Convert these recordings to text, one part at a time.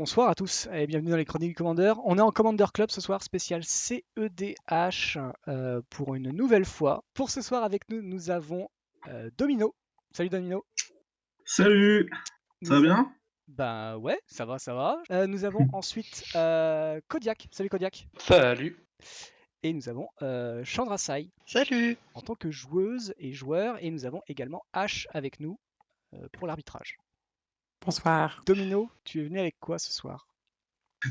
Bonsoir à tous et bienvenue dans les Chroniques du Commander. On est en Commander Club ce soir, spécial CEDH pour une nouvelle fois. Pour ce soir avec nous, nous avons Domino. Salut Domino. Salut, ça va bien? Bah ouais, ça va, ça va. Nous avons ensuite Kodiak. Salut Kodiak. Salut. Et nous avons Chandrasai Salut. en tant que joueuse et joueur. Et nous avons également Ash avec nous pour l'arbitrage. Bonsoir. Domino, tu es venu avec quoi ce soir?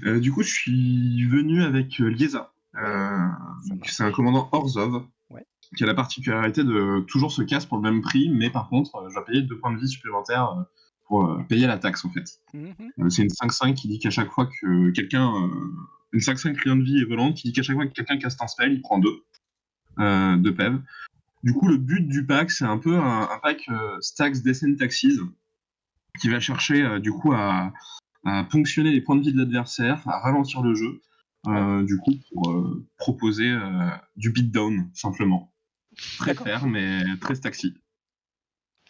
Du coup, je suis venu avec Liesa. C'est un commandant Orzhov qui a la particularité de toujours se casse pour le même prix, mais par contre, je dois payer 2 points de vie supplémentaires pour payer la taxe en fait. C'est une 5-5 qui dit qu'à chaque fois que quelqu'un. Une 5-5 client de vie est volante qui dit qu'à chaque fois que quelqu'un casse un spell, il prend 2 de PEV. Du coup, le but du pack, c'est un peu un pack Stacks Descent Taxes qui va chercher du coup à ponctionner les points de vie de l'adversaire, à ralentir le jeu, du coup pour proposer du beatdown simplement. Très fair mais très staxy.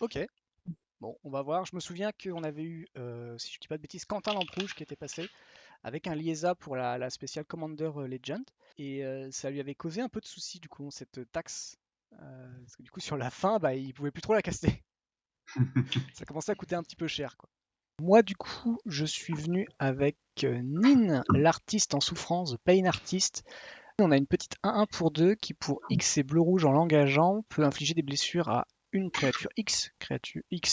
Ok. Bon, on va voir. Je me souviens qu'on avait eu, si je dis pas de bêtises, Quentin Lamprouge qui était passé avec un Liesa pour la spéciale Commander Legend. Et ça lui avait causé un peu de soucis du coup, cette taxe. Parce que du coup, sur la fin, bah, il pouvait plus trop la casser. Ça commençait à coûter un petit peu cher, quoi. Moi, du coup, je suis venu avec Nin, l'artiste en souffrance, The Pain Artist. On a une petite 1-1 pour 2 qui, pour X et bleu-rouge en l'engageant, peut infliger des blessures à une créature X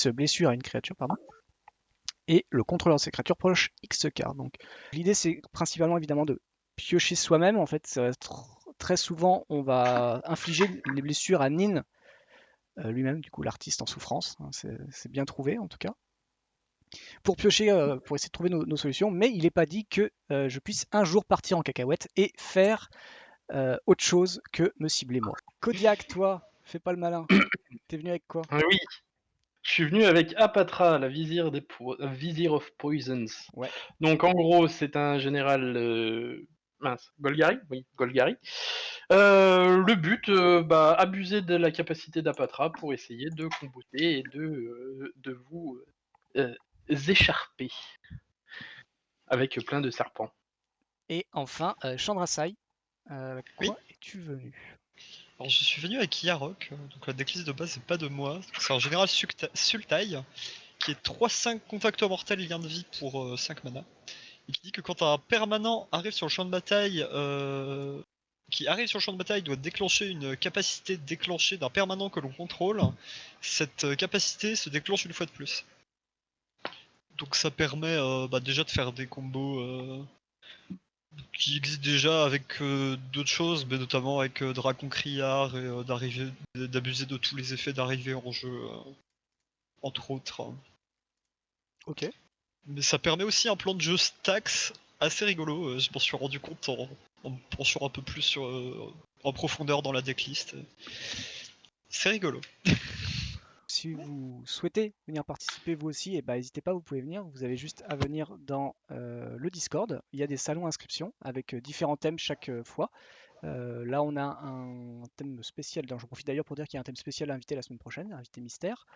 blessure à une créature, pardon. Et le contrôleur de ces créatures proche X cartes. Donc, l'idée, c'est principalement évidemment de piocher soi-même. En fait, très souvent, on va infliger les blessures à Nin lui-même, du coup, l'artiste en souffrance. C'est bien trouvé, en tout cas. Pour piocher, pour essayer de trouver nos solutions, mais il n'est pas dit que je puisse un jour partir en cacahuète et faire autre chose que me cibler moi. Kodiak, toi, fais pas le malin. T'es venu avec quoi? Oui, je suis venu avec Apatra, la Vizir of Poisons. Ouais. Donc en gros, c'est un général Golgari. Oui, Golgari. Le but, abuser de la capacité d'Apatra pour essayer de comboter et de vous écharper avec plein de serpents. Et enfin, Chandrasai, quoi es-tu venu? Alors je suis venu avec Yarok, donc la decklist de base c'est pas de moi, c'est un général Sultai qui est 3-5 contacteur mortel lien de vie pour 5 mana, et qui dit que quand un permanent arrive sur le champ de bataille, doit déclencher une capacité déclenchée d'un permanent que l'on contrôle, cette capacité se déclenche une fois de plus. Donc ça permet déjà de faire des combos qui existe déjà avec d'autres choses, mais notamment avec Dragon Criard et d'abuser de tous les effets d'arrivée en jeu, entre autres. Ok. Mais ça permet aussi un plan de jeu stacks assez rigolo, je m'en suis rendu compte en me penchant un peu plus en profondeur dans la decklist. C'est rigolo. Si vous souhaitez venir participer vous aussi, n'hésitez pas, vous pouvez venir. Vous avez juste à venir dans le Discord. Il y a des salons inscriptions avec différents thèmes chaque fois. Là, on a un thème spécial. J'en profite d'ailleurs pour dire qu'il y a un thème spécial invité la semaine prochaine, invité mystère.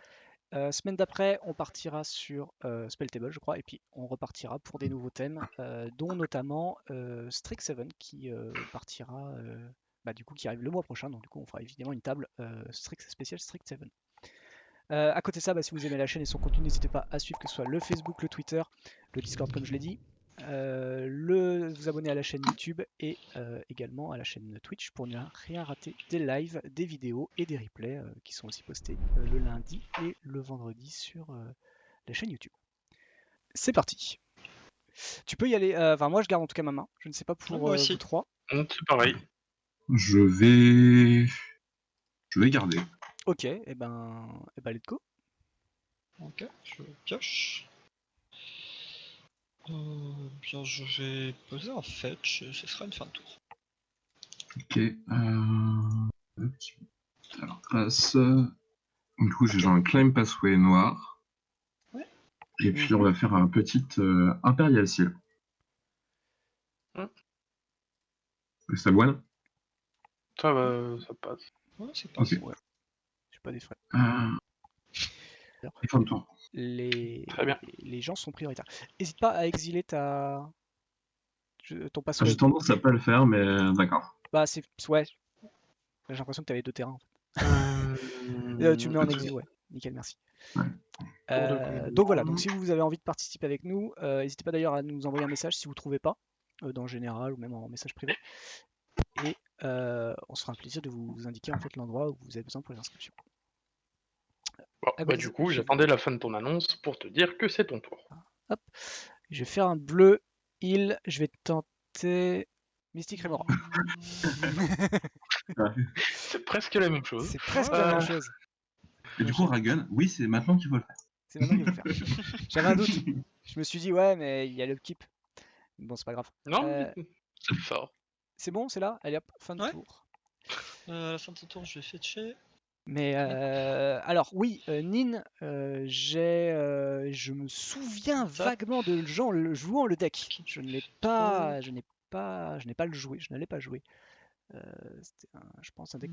Semaine d'après, on partira sur Spelltable, je crois, et puis on repartira pour des nouveaux thèmes, dont notamment Strixhaven qui partira, du coup, qui arrive le mois prochain. Donc, du coup, on fera évidemment une table spéciale Strixhaven. À côté de ça, si vous aimez la chaîne et son contenu, n'hésitez pas à suivre que ce soit le Facebook, le Twitter, le Discord comme je l'ai dit, vous abonner à la chaîne YouTube et également à la chaîne Twitch pour ne rien rater des lives, des vidéos et des replays qui sont aussi postés le lundi et le vendredi sur la chaîne YouTube. C'est parti. Tu peux y aller. Moi, je garde en tout cas ma main. Je ne sais pas pour moi aussi. vous trois. C'est pareil. Je vais garder. Ok, let's go. Ok, je pioche. Je vais poser un fetch, et ce sera une fin de tour. Ok. Alors, classe. Du coup, j'ai un Climb Pathway noir. Ouais. Et puis, on va faire un petit Imperial Seal. Ça boine? Ça passe. Ouais, c'est pas Ok. Ouais. J'ai pas des frais. Et fin de tour. Très bien. Les gens sont prioritaires. N'hésite pas à exiler ton password. J'ai tendance à pas le faire, mais d'accord. Bah, ouais. J'ai l'impression que tu avais 2 terrains. Tu le mets en exil, ouais. Nickel, merci. Ouais. Donc voilà, donc si vous avez envie de participer avec nous, n'hésitez pas d'ailleurs à nous envoyer un message si vous ne trouvez pas, dans le général ou même en message privé. Et on se fera un plaisir de vous indiquer en fait l'endroit où vous avez besoin pour les inscriptions. Bon, du coup, j'attendais la fin de ton annonce pour te dire que c'est ton tour. Hop. Je vais faire un bleu heal, je vais tenter Mystic Remora. C'est presque la même chose. C'est presque la même chose. Et du coup, Ragun, oui, c'est maintenant qu'il faut le faire. C'est maintenant qu'il faut le faire. J'avais un doute. Je me suis dit, ouais, mais il y a le keep. Bon, c'est pas grave. Non, c'est fort. C'est bon, c'est là. Allez hop, fin de tour. À la fin de ce tour, je vais fetcher. Mais alors oui, Nin, je me souviens vaguement de gens jouant le deck. Je n'ai pas le joué. Je n'allais pas jouer. C'était je pense un deck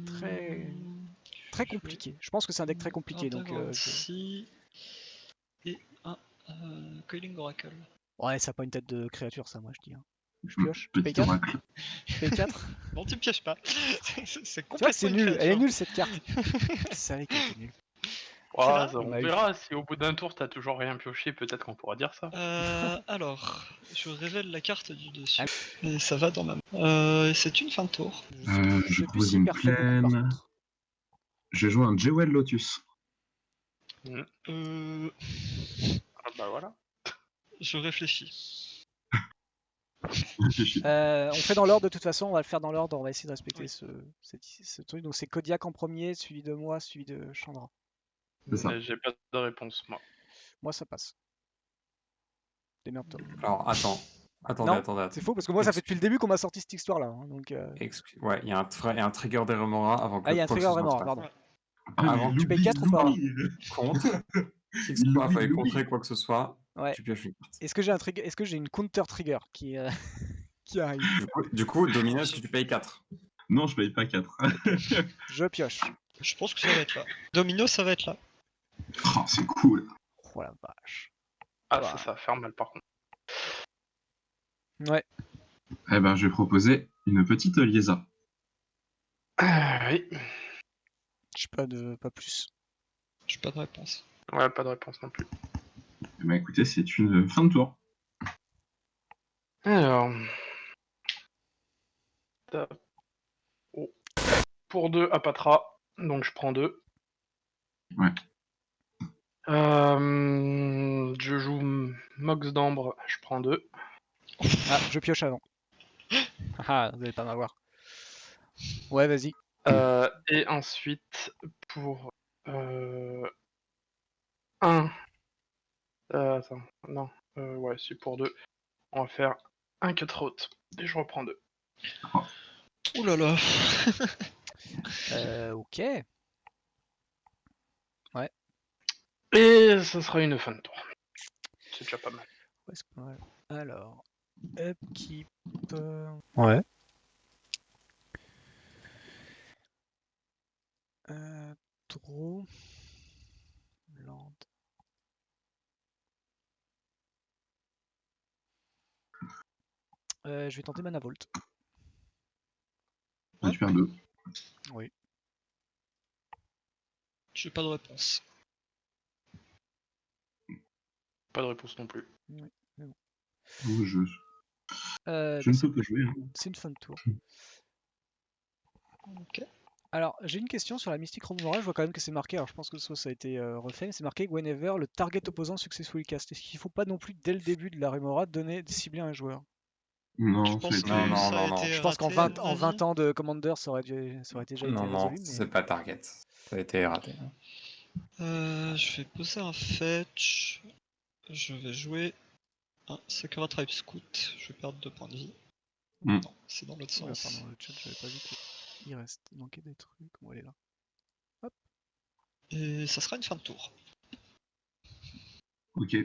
très compliqué. Je pense que c'est un deck très compliqué, donc. Et un Coiling Oracle. Ouais, ça n'a pas une tête de créature, ça, moi je dis. Hein. Je Mmh, pioche. Je paye 4. Je paye 4. Non, tu pioches pas. C'est Tu vois, c'est complètement une nul. Elle est créature. nulle cette carte. Je savais qu'elle était nulle. Ouais, Il on m'a eu. verra si au bout d'un tour t'as toujours rien pioché, peut-être qu'on pourra dire ça. Alors, je révèle la carte du dessus. Ah. Et ça va dans ma main. C'est une fin de tour. Je propose une plaine. Je vais jouer un Jewel Lotus. Ah bah voilà. Je réfléchis. On fait dans l'ordre de toute façon, on va le faire dans l'ordre, on va essayer de respecter ce truc. Donc c'est Kodiak en premier, suivi de moi, suivi de Chandra. J'ai pas de réponse, moi. Moi ça passe. Démerde-toi. Alors attendez. C'est faux parce que moi ça fait depuis le début qu'on m'a sorti cette histoire là. Hein, donc, Ouais, il y a un trigger des Remora avant que. Ah, il y a un trigger Remora, pardon. Avant tu payes 4 ou pas? Contre. Si il fallait contrer quoi que ce soit, tu pioches une carte. Est-ce que j'ai un trigger? Est-ce que j'ai une counter trigger qui arrive? Du coup, Dominus, si tu payes 4. Non, je paye pas 4. Je pioche. Je pense que ça va être là. Domino, ça va être là. Oh, c'est cool. Oh la vache. Ah, ça va faire mal par contre. Ouais. Eh ben, je vais proposer une petite Liesa. Oui. J'ai pas plus. J'ai pas de réponse. Ouais, pas de réponse non plus. Eh ben, écoutez, c'est une fin de tour. Alors. Oh. Pour 2 à Patra, donc je prends 2. Ouais. Je joue Mox d'Ambre, je prends 2. Ah, je pioche avant. Ah, vous allez pas m'avoir. Ouais, vas-y. Et ensuite, pour 1. Attends, non. Ouais, c'est pour 2. On va faire un 4 out. Et je reprends 2. Ouh là là. Ok. Ouais. Et ça sera une fin de tour. C'est déjà pas mal. Ouais, c'est pas mal. Alors, upkeep. Ouais. Draw. Land. Je vais tenter Mana Vault. Tu perds 2. Oui. J'ai pas de réponse. Pas de réponse non plus. Oui, mais bon. Je ne peux pas jouer. Hein. C'est une fin de tour. Ok. Alors, j'ai une question sur la Mystic Remora. Je vois quand même que c'est marqué. Alors, je pense que ça a été refait. Mais c'est marqué whenever le target opposant successfully cast. Est-ce qu'il ne faut pas non plus, dès le début de la Remora, cibler un joueur? Non, je pense que non. ça a été Je pense qu'en raté, 20 ans de Commander, ça aurait déjà été résolu. Non, Mais... c'est pas target. Ça a été raté. Je vais poser un fetch. Je vais jouer un Sakura Tribe Scout. Je vais perdre 2 points de vie. Mm. Non, c'est dans l'autre Ouais, sens. pardon, le chat, j'avais pas vu qu'il reste. Il manquait des trucs. On va aller là. Hop. Et ça sera une fin de tour. Ok.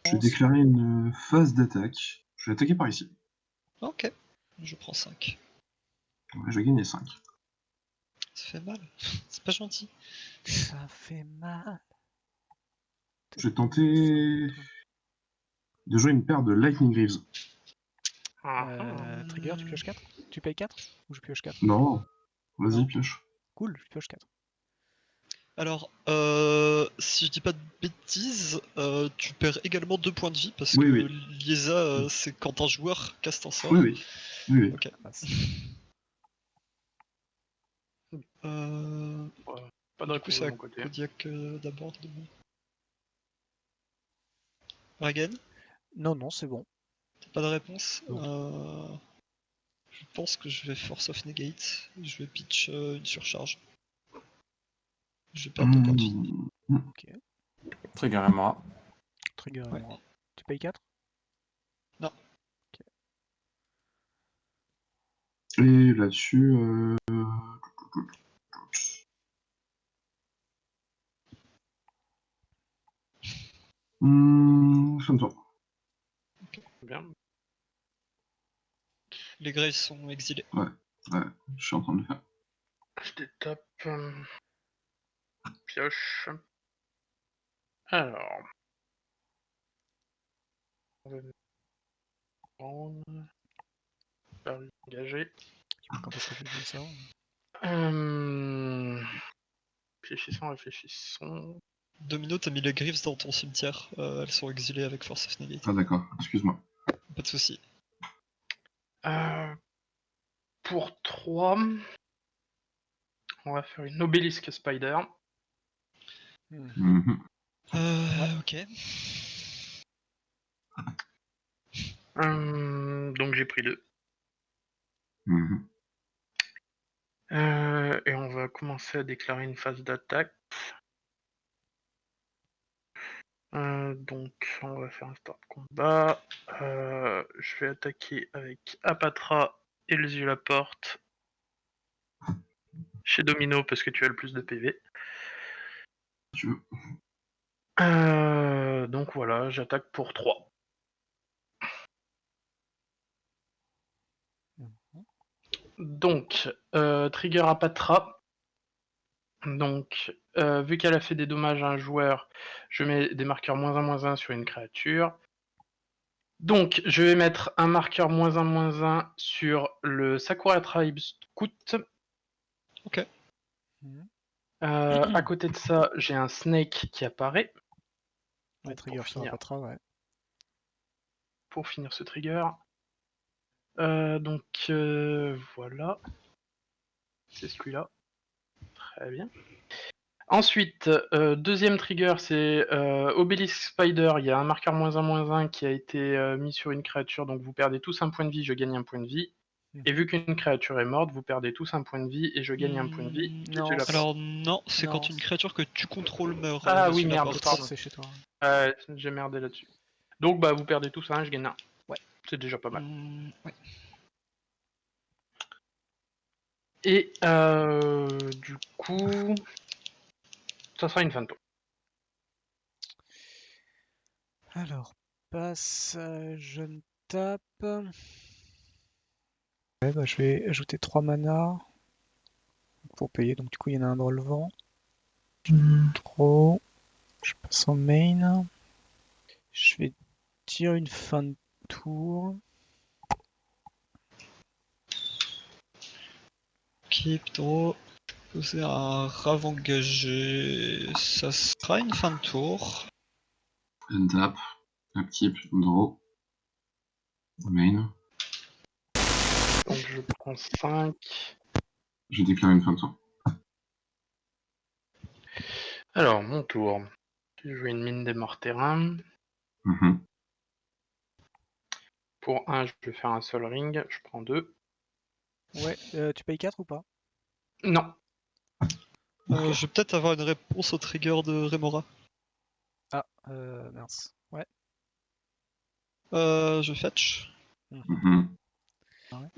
Je vais déclarer une phase d'attaque. Je vais attaquer par ici. Ok. Je prends 5. Ouais, je vais gagner 5. Ça fait mal. c'est pas gentil. Ça fait mal. Je vais tenter de jouer une paire de Lightning Greaves. Trigger, tu pioches 4 ? Tu payes 4 ou je pioche 4 ? Non, vas-y, Non. pioche. Cool, je pioche 4. Alors, si je dis pas de bêtises, tu perds également 2 points de vie parce Oui, que oui. Liesa, c'est quand un joueur caste un sort. Oui. Ok. Pas de Du coup, réponse c'est de à mon côté. Kodiak d'abord. Ragen, Non, c'est bon. pas de réponse. Je pense que je vais Force of Negate. Je vais pitch une surcharge. Je vais perdre 2 points de vie. Ok. Trigger et moi. Trigger Ouais. et moi. Tu payes 4 ? Non. Ok. Et là-dessus... fin de tour. Bien. Les Graves sont exilés. Ouais, je suis en train de le faire. Je détape. Pioche. Alors. On va prendre. Perdu engagé. Quand est-ce que je joue ça ? Réfléchissons. Domino, t'as mis les Griffes dans ton cimetière. Elles sont exilées avec Force of Negate. Ah d'accord, excuse-moi. Pas de soucis. Pour 3, on va faire une obélisque spider. Ok. Donc j'ai pris 2. Et on va commencer à déclarer une phase d'attaque. Donc on va faire un start combat. Je vais attaquer avec Apatra et les yeux la porte. Chez Domino parce que tu as le plus de PV. Tu veux. Donc voilà, j'attaque pour 3. Donc, trigger Apatra. Donc, vu qu'elle a fait des dommages à un joueur, je mets des marqueurs -1/-1 sur une créature. Donc, je vais mettre un marqueur -1/-1 sur le Sakura Tribe Scout. Ok. À côté de ça, j'ai un Snake qui apparaît. Ouais, trigger sur Apatra, ouais. Pour finir ce trigger. Donc, voilà. C'est celui-là. Très bien. Ensuite, deuxième trigger, c'est Obelisk Spider. Il y a un marqueur -1/-1 qui a été mis sur une créature, donc vous perdez tous un point de vie, je gagne un point de vie. Et vu qu'une créature est morte, vous perdez tous un point de vie et je gagne un point de vie. Non, Alors non, c'est Non. quand une créature que tu contrôles meurt. Ah dessus oui, la merde, porte. pardon. c'est chez toi. J'ai merdé là-dessus. Donc bah vous perdez tous un, je gagne un. Ouais. C'est déjà pas mal. Ouais. Et du coup, ça sera une fin de tour. Alors, passe, je ne tape. Ouais, bah, je vais ajouter 3 mana pour payer. Donc, du coup, il y en a un dans le vent. Trop. Je passe en main. Je vais tirer une fin de tour. Keep draw. Poser un rave engagé. Ça sera une fin de tour. Untap, active, draw, main. Donc je prends 5. J'ai déclaré une fin de tour. Alors, mon tour. Je vais jouer une mine des morts terrain. Pour 1, je vais faire un seul ring. Je prends 2. Ouais, tu payes 4 ou pas? Non. Je vais peut-être avoir une réponse au trigger de Remora. Ah, mince. Ouais. Je fetch.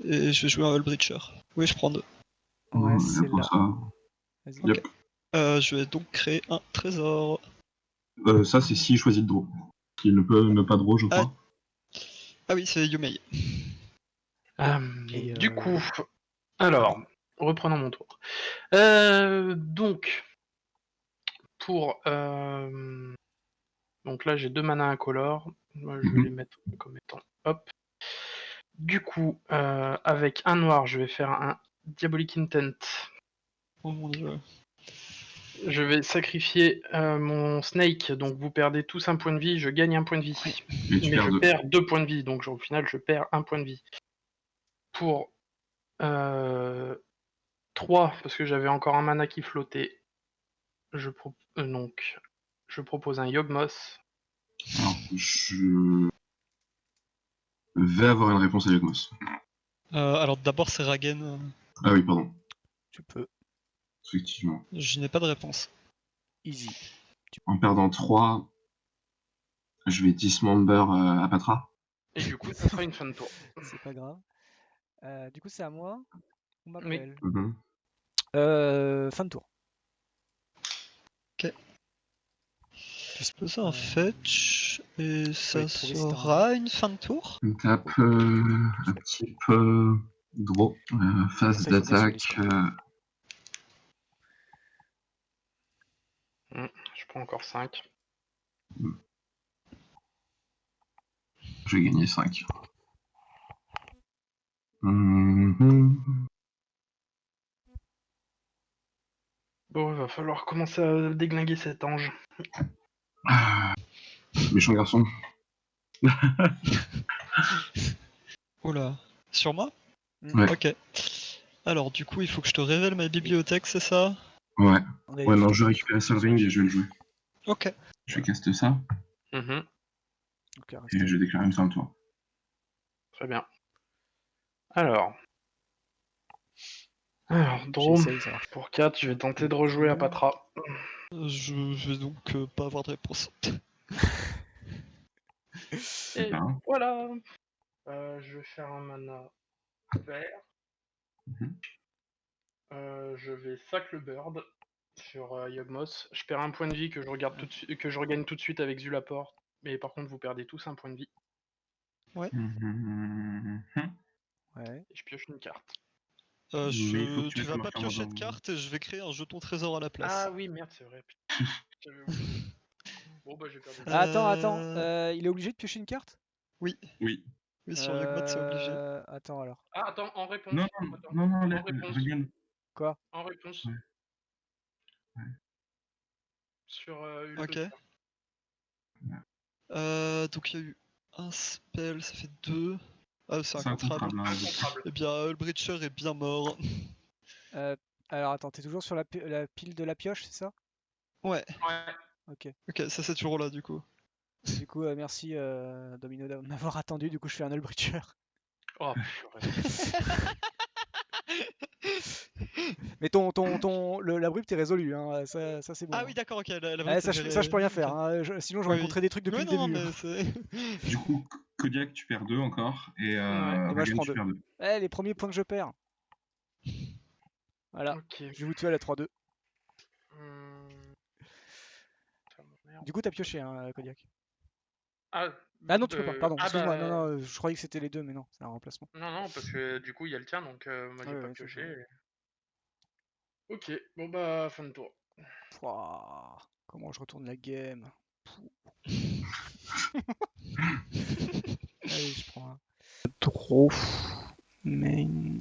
Et je vais jouer un Hullbreacher. Oui, je prends 2. Ouais, c'est là. Vas-y. Yep. Je vais donc créer un trésor. Ça, c'est s'il choisit de draw. Il ne peut ne pas draw, je crois. Ah oui, c'est Yumei. Du coup, alors, Reprenons mon tour. Donc, pour... Donc là, j'ai 2 mana incolores. Moi, je vais les mettre comme étant... Hop. Du coup, avec un noir, je vais faire un Diabolic Intent. Oh mon dieu. Je vais sacrifier mon Snake, donc vous perdez tous un point de vie, je gagne un point de vie. Mais Mais je perds 2 points de vie, donc au final, je perds un point de vie. Pour 3, parce que j'avais encore un mana qui flottait, je propose un Yogmoth. Alors, je vais avoir une réponse à Yogmoth. Alors d'abord c'est Ragen. Ah oui, pardon. Tu peux. Effectivement. Je n'ai pas de réponse. Easy. En perdant 3, je vais dismember Apatra. Et du coup, ça sera une fin de tour. C'est pas grave. Du coup, c'est à moi. On Oui. m'appelle. Fin de tour. Ok. Ça un fetch et ça trouver sera une fin de tour. Une tape, un type draw, phase Ça, il faut bien sur d'attaque. Je prends encore 5. Je vais gagner 5. Bon, il va falloir commencer à déglinguer cet ange. Méchant garçon. Oula. Sur moi? Ouais. Ok. Alors du coup il faut que je te révèle ma bibliothèque, c'est ça? Ouais. Ouais, non, je vais récupérer Sol Ring et je vais le jouer. Ok. Je vais caster ça. Okay, et je vais déclarer une fin de tour. Très bien. Alors, Drôme, pour 4, je vais tenter de rejouer Apatra. Je vais donc pas avoir de réponse. Et voilà. Je vais faire un mana vert. Je vais sac le bird sur Yogmoth. Je perds un point de vie que je regagne tout de suite avec Zulaport. Mais par contre, vous perdez tous un point de vie. Ouais. Ouais. Et je pioche une carte. Tu vas pas piocher de carte, je vais créer un jeton trésor à la place. Ah oui, merde, c'est vrai. Bon, bah, j'ai perdu. Attends. Il est obligé de piocher une carte? Oui. Oui, sur Yogmoth, c'est obligé. Attends alors. Ah, attends, en réponse. Non, en réponse. regarde. Quoi? En réponse. Ouais. Sur Ok. Donc il y a eu un spell, ça fait 2. Ah, c'est incontrable. Eh bien, Hullbreacher est bien mort. Alors attends, t'es toujours sur la pile de la pioche, c'est ça? Ouais. Ok. Ok, ça c'est toujours là du coup. Du coup, merci Domino de m'avoir attendu, du coup je fais un Hullbreacher. Oh, Mais l'abrupt est résolu, hein. Ça c'est bon. Ah oui, d'accord, ok. Ça je peux rien faire, hein. Sinon j'aurais montré des trucs depuis le début. Mais du coup, Kodiak, tu perds 2 encore, et moi je prends 2. perds 2. Les premiers points que je perds. Voilà, je vais vous tuer à la 3-2. Du coup t'as pioché, hein, Kodiak. Ah non, tu peux pas, pardon, excuse-moi, non, je croyais que c'était les deux, mais non, c'est un remplacement. Non, parce que du coup il y a le tien, donc moi j'ai pas pioché. Ok, bon bah, fin de tour. Pouah, comment je retourne la game. Allez, je prends un draw main.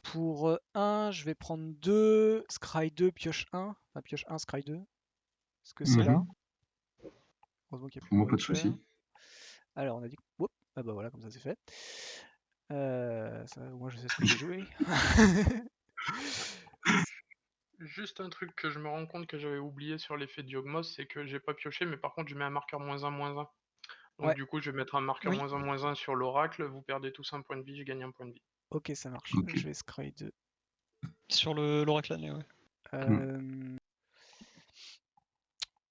Pour 1, je vais prendre 2, scry 2, pioche 1. Enfin, pioche 1, scry 2. Est-ce que c'est là? Heureusement qu'il n'y a plus Moi, pas de soucis. Alors, on a dit... Oups. Ah bah voilà, comme ça c'est fait. Moi, je sais ce que j'ai joué. Juste un truc que je me rends compte que j'avais oublié sur l'effet de Yogmoth, c'est que j'ai pas pioché, mais par contre je mets un marqueur -1/-1. Donc du coup je vais mettre un marqueur -1/-1 sur l'oracle, vous perdez tous un point de vie, je gagne un point de vie. Ok, ça marche. Je vais scry 2. Sur l'oracle année, ouais.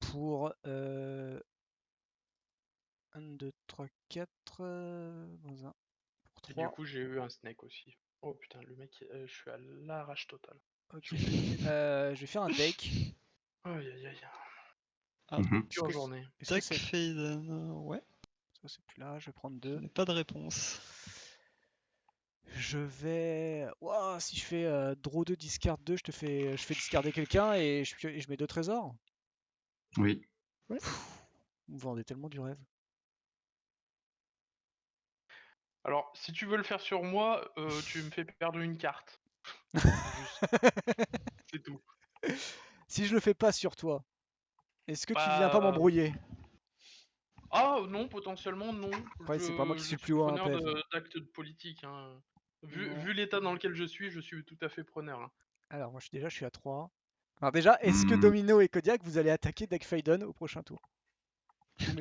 Pour 1, 2, 3, 4, dans 1. Pour 3. Et du coup j'ai eu un snake aussi. Oh putain, le mec, je suis à l'arrache totale. Ok. Je vais faire un deck. Aïe. Ah, pure journée. Deck Fade, ouais. Ça c'est plus là, je vais prendre 2. Pas de réponse. Je vais... Ouah, si je fais draw 2, discard 2, je fais discarder quelqu'un et je mets 2 trésors. Oui. Vous me vendez tellement du rêve. Alors, si tu veux le faire sur moi, tu me fais perdre une carte. C'est tout. Si je le fais pas sur toi, est-ce que tu viens pas Bah... m'embrouiller? Ah non, potentiellement non. Après, c'est pas moi qui suis Je le suis plus haut à un preneur PF. d'actes de politique. Hein. Non. Vu l'état dans lequel je suis tout à fait preneur. Hein. Alors, moi, je suis à 3. Alors déjà, est-ce que Domino et Kodiak, vous allez attaquer Dark Faden au prochain tour?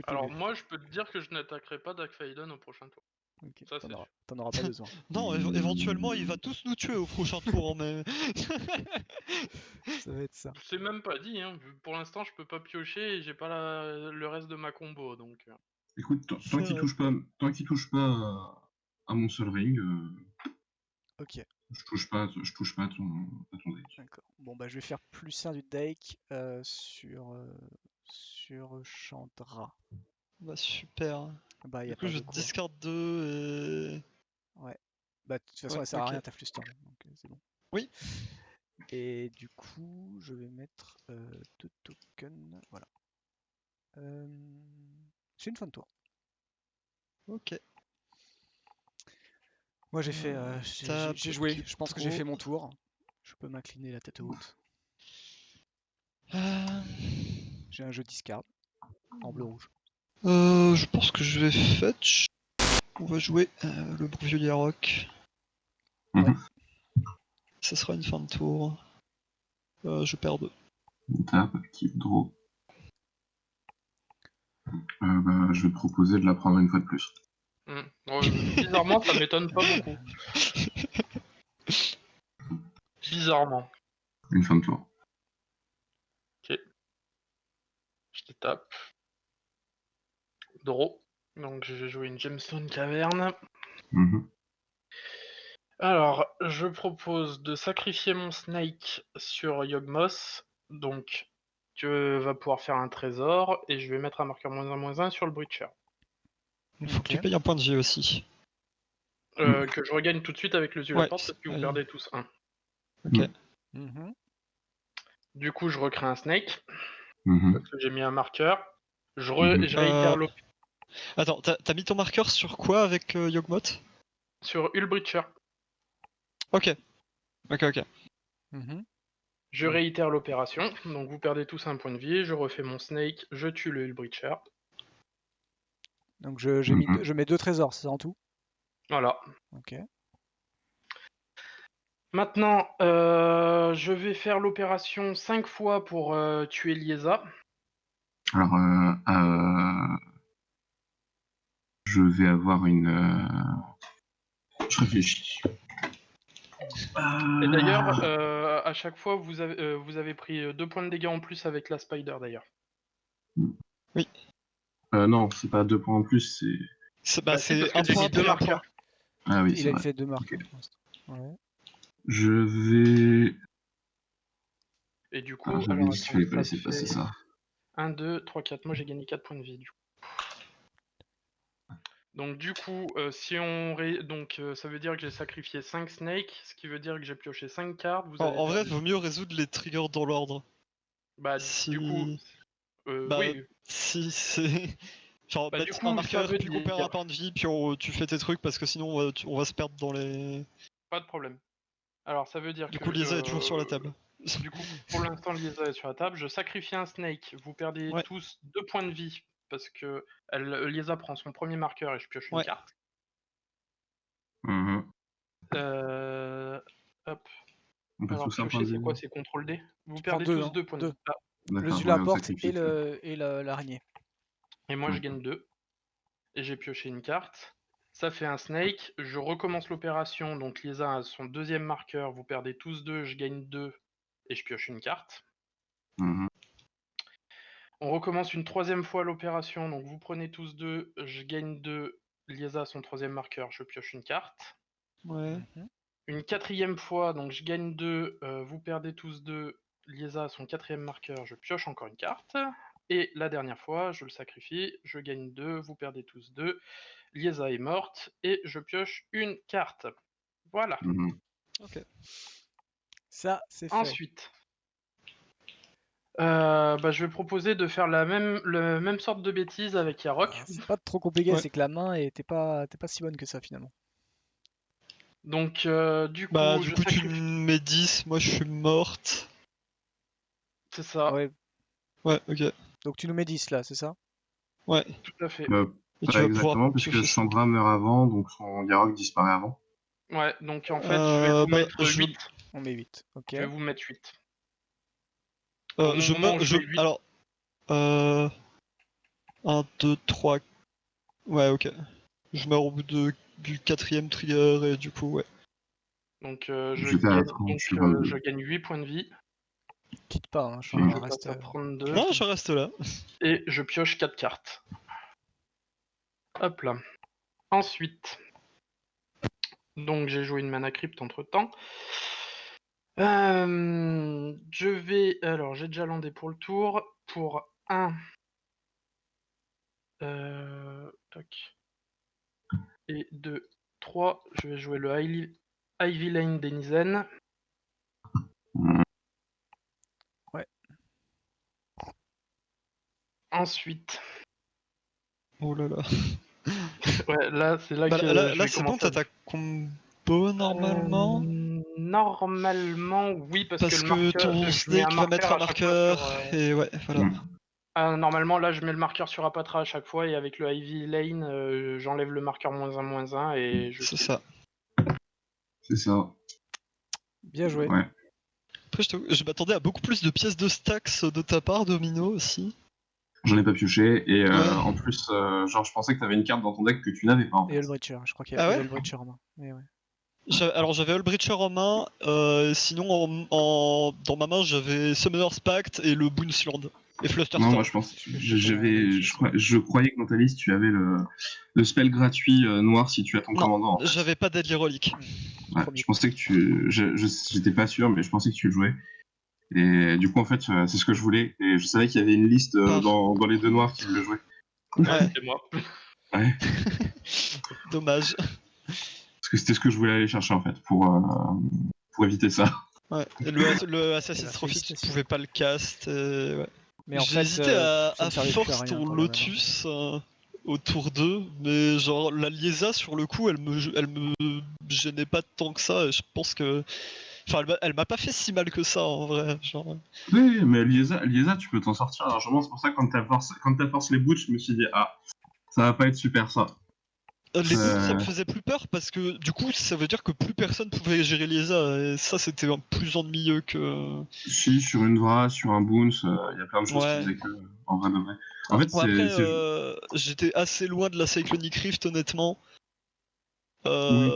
Alors moi, je peux te dire que je n'attaquerai pas Dark Faden au prochain tour. Ok, Ça, c'est t'en auras pas besoin. Non, éventuellement, il va tous nous tuer au prochain tour, mais... Ça va être ça. C'est même pas dit, hein. Pour l'instant, je peux pas piocher et j'ai pas le reste de ma combo, donc... Écoute, tant qu'il touche pas à mon Sol Ring, Ok, je touche pas à ton deck. d'accord. Bon, bah, je vais faire +1 du deck sur Chandra. Bah super. Bah, y Du a coup, pas je de quoi. discard 2 et... Ouais. Bah, de toute façon, Ouais, elle sert à ok. rien ta Fluster, donc c'est bon. Oui. Et du coup, je vais mettre 2 tokens. Voilà. C'est une fin de tour. Ok. Moi, j'ai fait. J'ai joué. Qui Je pense que j'ai fait mon tour. Je peux m'incliner la tête haute. J'ai un jeu discard en bleu-rouge. Je pense que je vais fetch. On va jouer le Brevier Rock. Ouais. Ça sera une fin de tour. Je perds 2. Tap, keep draw. Bah, je vais te proposer de la prendre une fois de plus. Bizarrement, ça m'étonne pas beaucoup. Bizarrement. Une fin de tour. Ok. Je te tape. Draw. Donc je vais jouer une Gemstone Caverne. Alors, je propose de sacrifier mon Snake sur Yawgmoth. Donc, tu vas pouvoir faire un trésor. Et je vais mettre un marqueur -1/-1 sur le Breacher. Il faut que tu payes un point de vie aussi. Que je regagne tout de suite avec le yeux de la porte parce que vous perdez tous 1. Ok. Du coup, je recrée un Snake. Mhm. Parce que j'ai mis un marqueur. Je réitère l'opération. Attends, t'as mis ton marqueur sur quoi avec Yawgmoth? Sur Hullbreacher. Ok. Ok. Je réitère l'opération. Donc vous perdez tous un point de vie. Je refais mon Snake. Je tue le Hullbreacher. Donc je mets 2 trésors, c'est ça en tout? Voilà. Ok. Maintenant, je vais faire l'opération 5 fois pour tuer Liesa. Alors, je vais avoir une... Je réfléchis. Et d'ailleurs, à chaque fois, vous avez pris 2 points de dégâts en plus avec la Spider, d'ailleurs. Oui. Non, c'est pas 2 points en plus, c'est... c'est un j'ai point mis 2 marqueurs. Ah oui, Il a fait 2 marqueurs. Okay. Je vais... Et du coup, j'avais dit qu'il fallait pas laisser passer ça. 1, 2, 3, 4. Moi, j'ai gagné 4 points de vie, du coup. Donc du coup, si on donc ça veut dire que j'ai sacrifié 5 snakes, ce qui veut dire que j'ai pioché 5 cartes. En vrai, il vaut mieux résoudre les triggers dans l'ordre. Bah du coup, oui. Si c'est... Genre, du mettre coup, un marqueur, ça tu veut coupères dire... un point de vie, puis tu fais tes trucs, parce que sinon on va se perdre dans les... Pas de problème. Alors ça veut dire Du que... coup, Liesa est toujours sur la table. Du coup, pour l'instant, Liesa est sur la table. Je sacrifie un snake. Vous perdez tous 2 points de vie, parce que Liesa prend son premier marqueur et je pioche une carte. Hop. Alors piocher, c'est quoi? C'est CTRL D. Vous perdez tous 2 points de vie. Le yeux de la porte et l'araignée. Et moi, je gagne 2. Et j'ai pioché une carte. Ça fait un snake. Je recommence l'opération. Donc Liesa a son deuxième marqueur. Vous perdez tous 2. Je gagne 2. Et je pioche une carte. On recommence une troisième fois l'opération. Donc vous prenez tous 2. Je gagne 2. Liesa a son troisième marqueur. Je pioche une carte. Une quatrième fois. Donc je gagne 2. Vous perdez tous 2. Liesa a son quatrième marqueur. Je pioche encore une carte. Et la dernière fois, je le sacrifie. Je gagne 2. Vous perdez tous 2. Liesa est morte et je pioche une carte. Voilà. Ok. Ça, c'est fait. Ensuite, je vais proposer de faire la même sorte de bêtise avec Yarok. C'est pas trop compliqué, Ouais. c'est que la main t'es pas si bonne que ça finalement. Donc, du coup, Bah, je du coup, tu sacrifie. mets 10, moi je suis morte. C'est ça, Ouais. Ouais, ok. Donc tu nous mets 10 là, c'est ça? Ouais. tout à fait. Et tu Pas vas pouvoir exactement, puisque piocher 5. Chandra meurt avant, donc son Yarok disparaît avant. Ouais, donc en fait, je vais vous mettre 8. On met 8, ok. Je vais vous mettre 8. Je meurs. Alors. 1, 2, 3. Ouais, ok. Je meurs au bout du 4ème trigger et du coup, ouais. Donc, je gagne 8 points de vie. Quitte pas, hein, Je reste. passe à 32. Non, je reste là. Et je pioche 4 cartes. Hop là. Ensuite, donc j'ai joué une mana crypt entre temps. Je vais. Alors, j'ai déjà landé pour le tour. Pour 1. Toc. Et 2, 3. Je vais jouer le Ivy Lane Denizen. Ouais. Ensuite. Oh là là. Ouais, là, c'est là que. Là c'est bon, t'as ta combo normalement. Normalement, oui, parce que le marqueur. ton snake va mettre un marqueur. Et ouais, voilà. Normalement, là, je mets le marqueur sur Apatra à chaque fois, et avec le Ivy Lane, j'enlève le marqueur -1/-1, et je. C'est ça. C'est ça. Bien joué. Ouais. Après, je m'attendais à beaucoup plus de pièces de stacks de ta part, Domino aussi. J'en ai pas pioché, et en plus, je pensais que t'avais une carte dans ton deck que tu n'avais pas. En fait. Et Hullbreacher, je crois qu'il y avait Hullbreacher en main. Mais ouais. Alors j'avais Hullbreacher en main, sinon dans ma main j'avais Summoner's Pact et le Boonsland. Et Flusterstorm. Non, moi je pense. Je croyais que dans ta liste tu avais le spell gratuit noir si tu as ton commandant. En fait. J'avais pas Deadly Relic. Ouais, je pensais que j'étais pas sûr, mais je pensais que tu le jouais. Et du coup, en fait, c'est ce que je voulais. Et je savais qu'il y avait une liste dans les deux noirs qui le jouaient. Ouais, c'est moi. Ouais. Dommage. Parce que c'était ce que je voulais aller chercher en fait, pour éviter ça. Ouais. Et le Assassin's Trophy, tu pouvais pas le cast. Ouais. Mais en j'ai fait, hésité à force ton Lotus au tour 2, mais genre la Liesa sur le coup, elle me gênait pas tant que ça. Et je pense que. Enfin, elle m'a pas fait si mal que ça en vrai. Genre... Oui, mais Liesa, tu peux t'en sortir largement. C'est pour ça que quand t'as force les boots, je me suis dit, ça va pas être super ça. Les boots, ça me faisait plus peur parce que du coup, ça veut dire que plus personne pouvait gérer Liesa et ça, c'était plus ennuyeux que. Si, sur une Vra, sur un Boons, il y a plein de choses qui faisaient que, en vrai de vrai. En fait, après, j'étais assez loin de la Cyclonic Rift, honnêtement. Oui.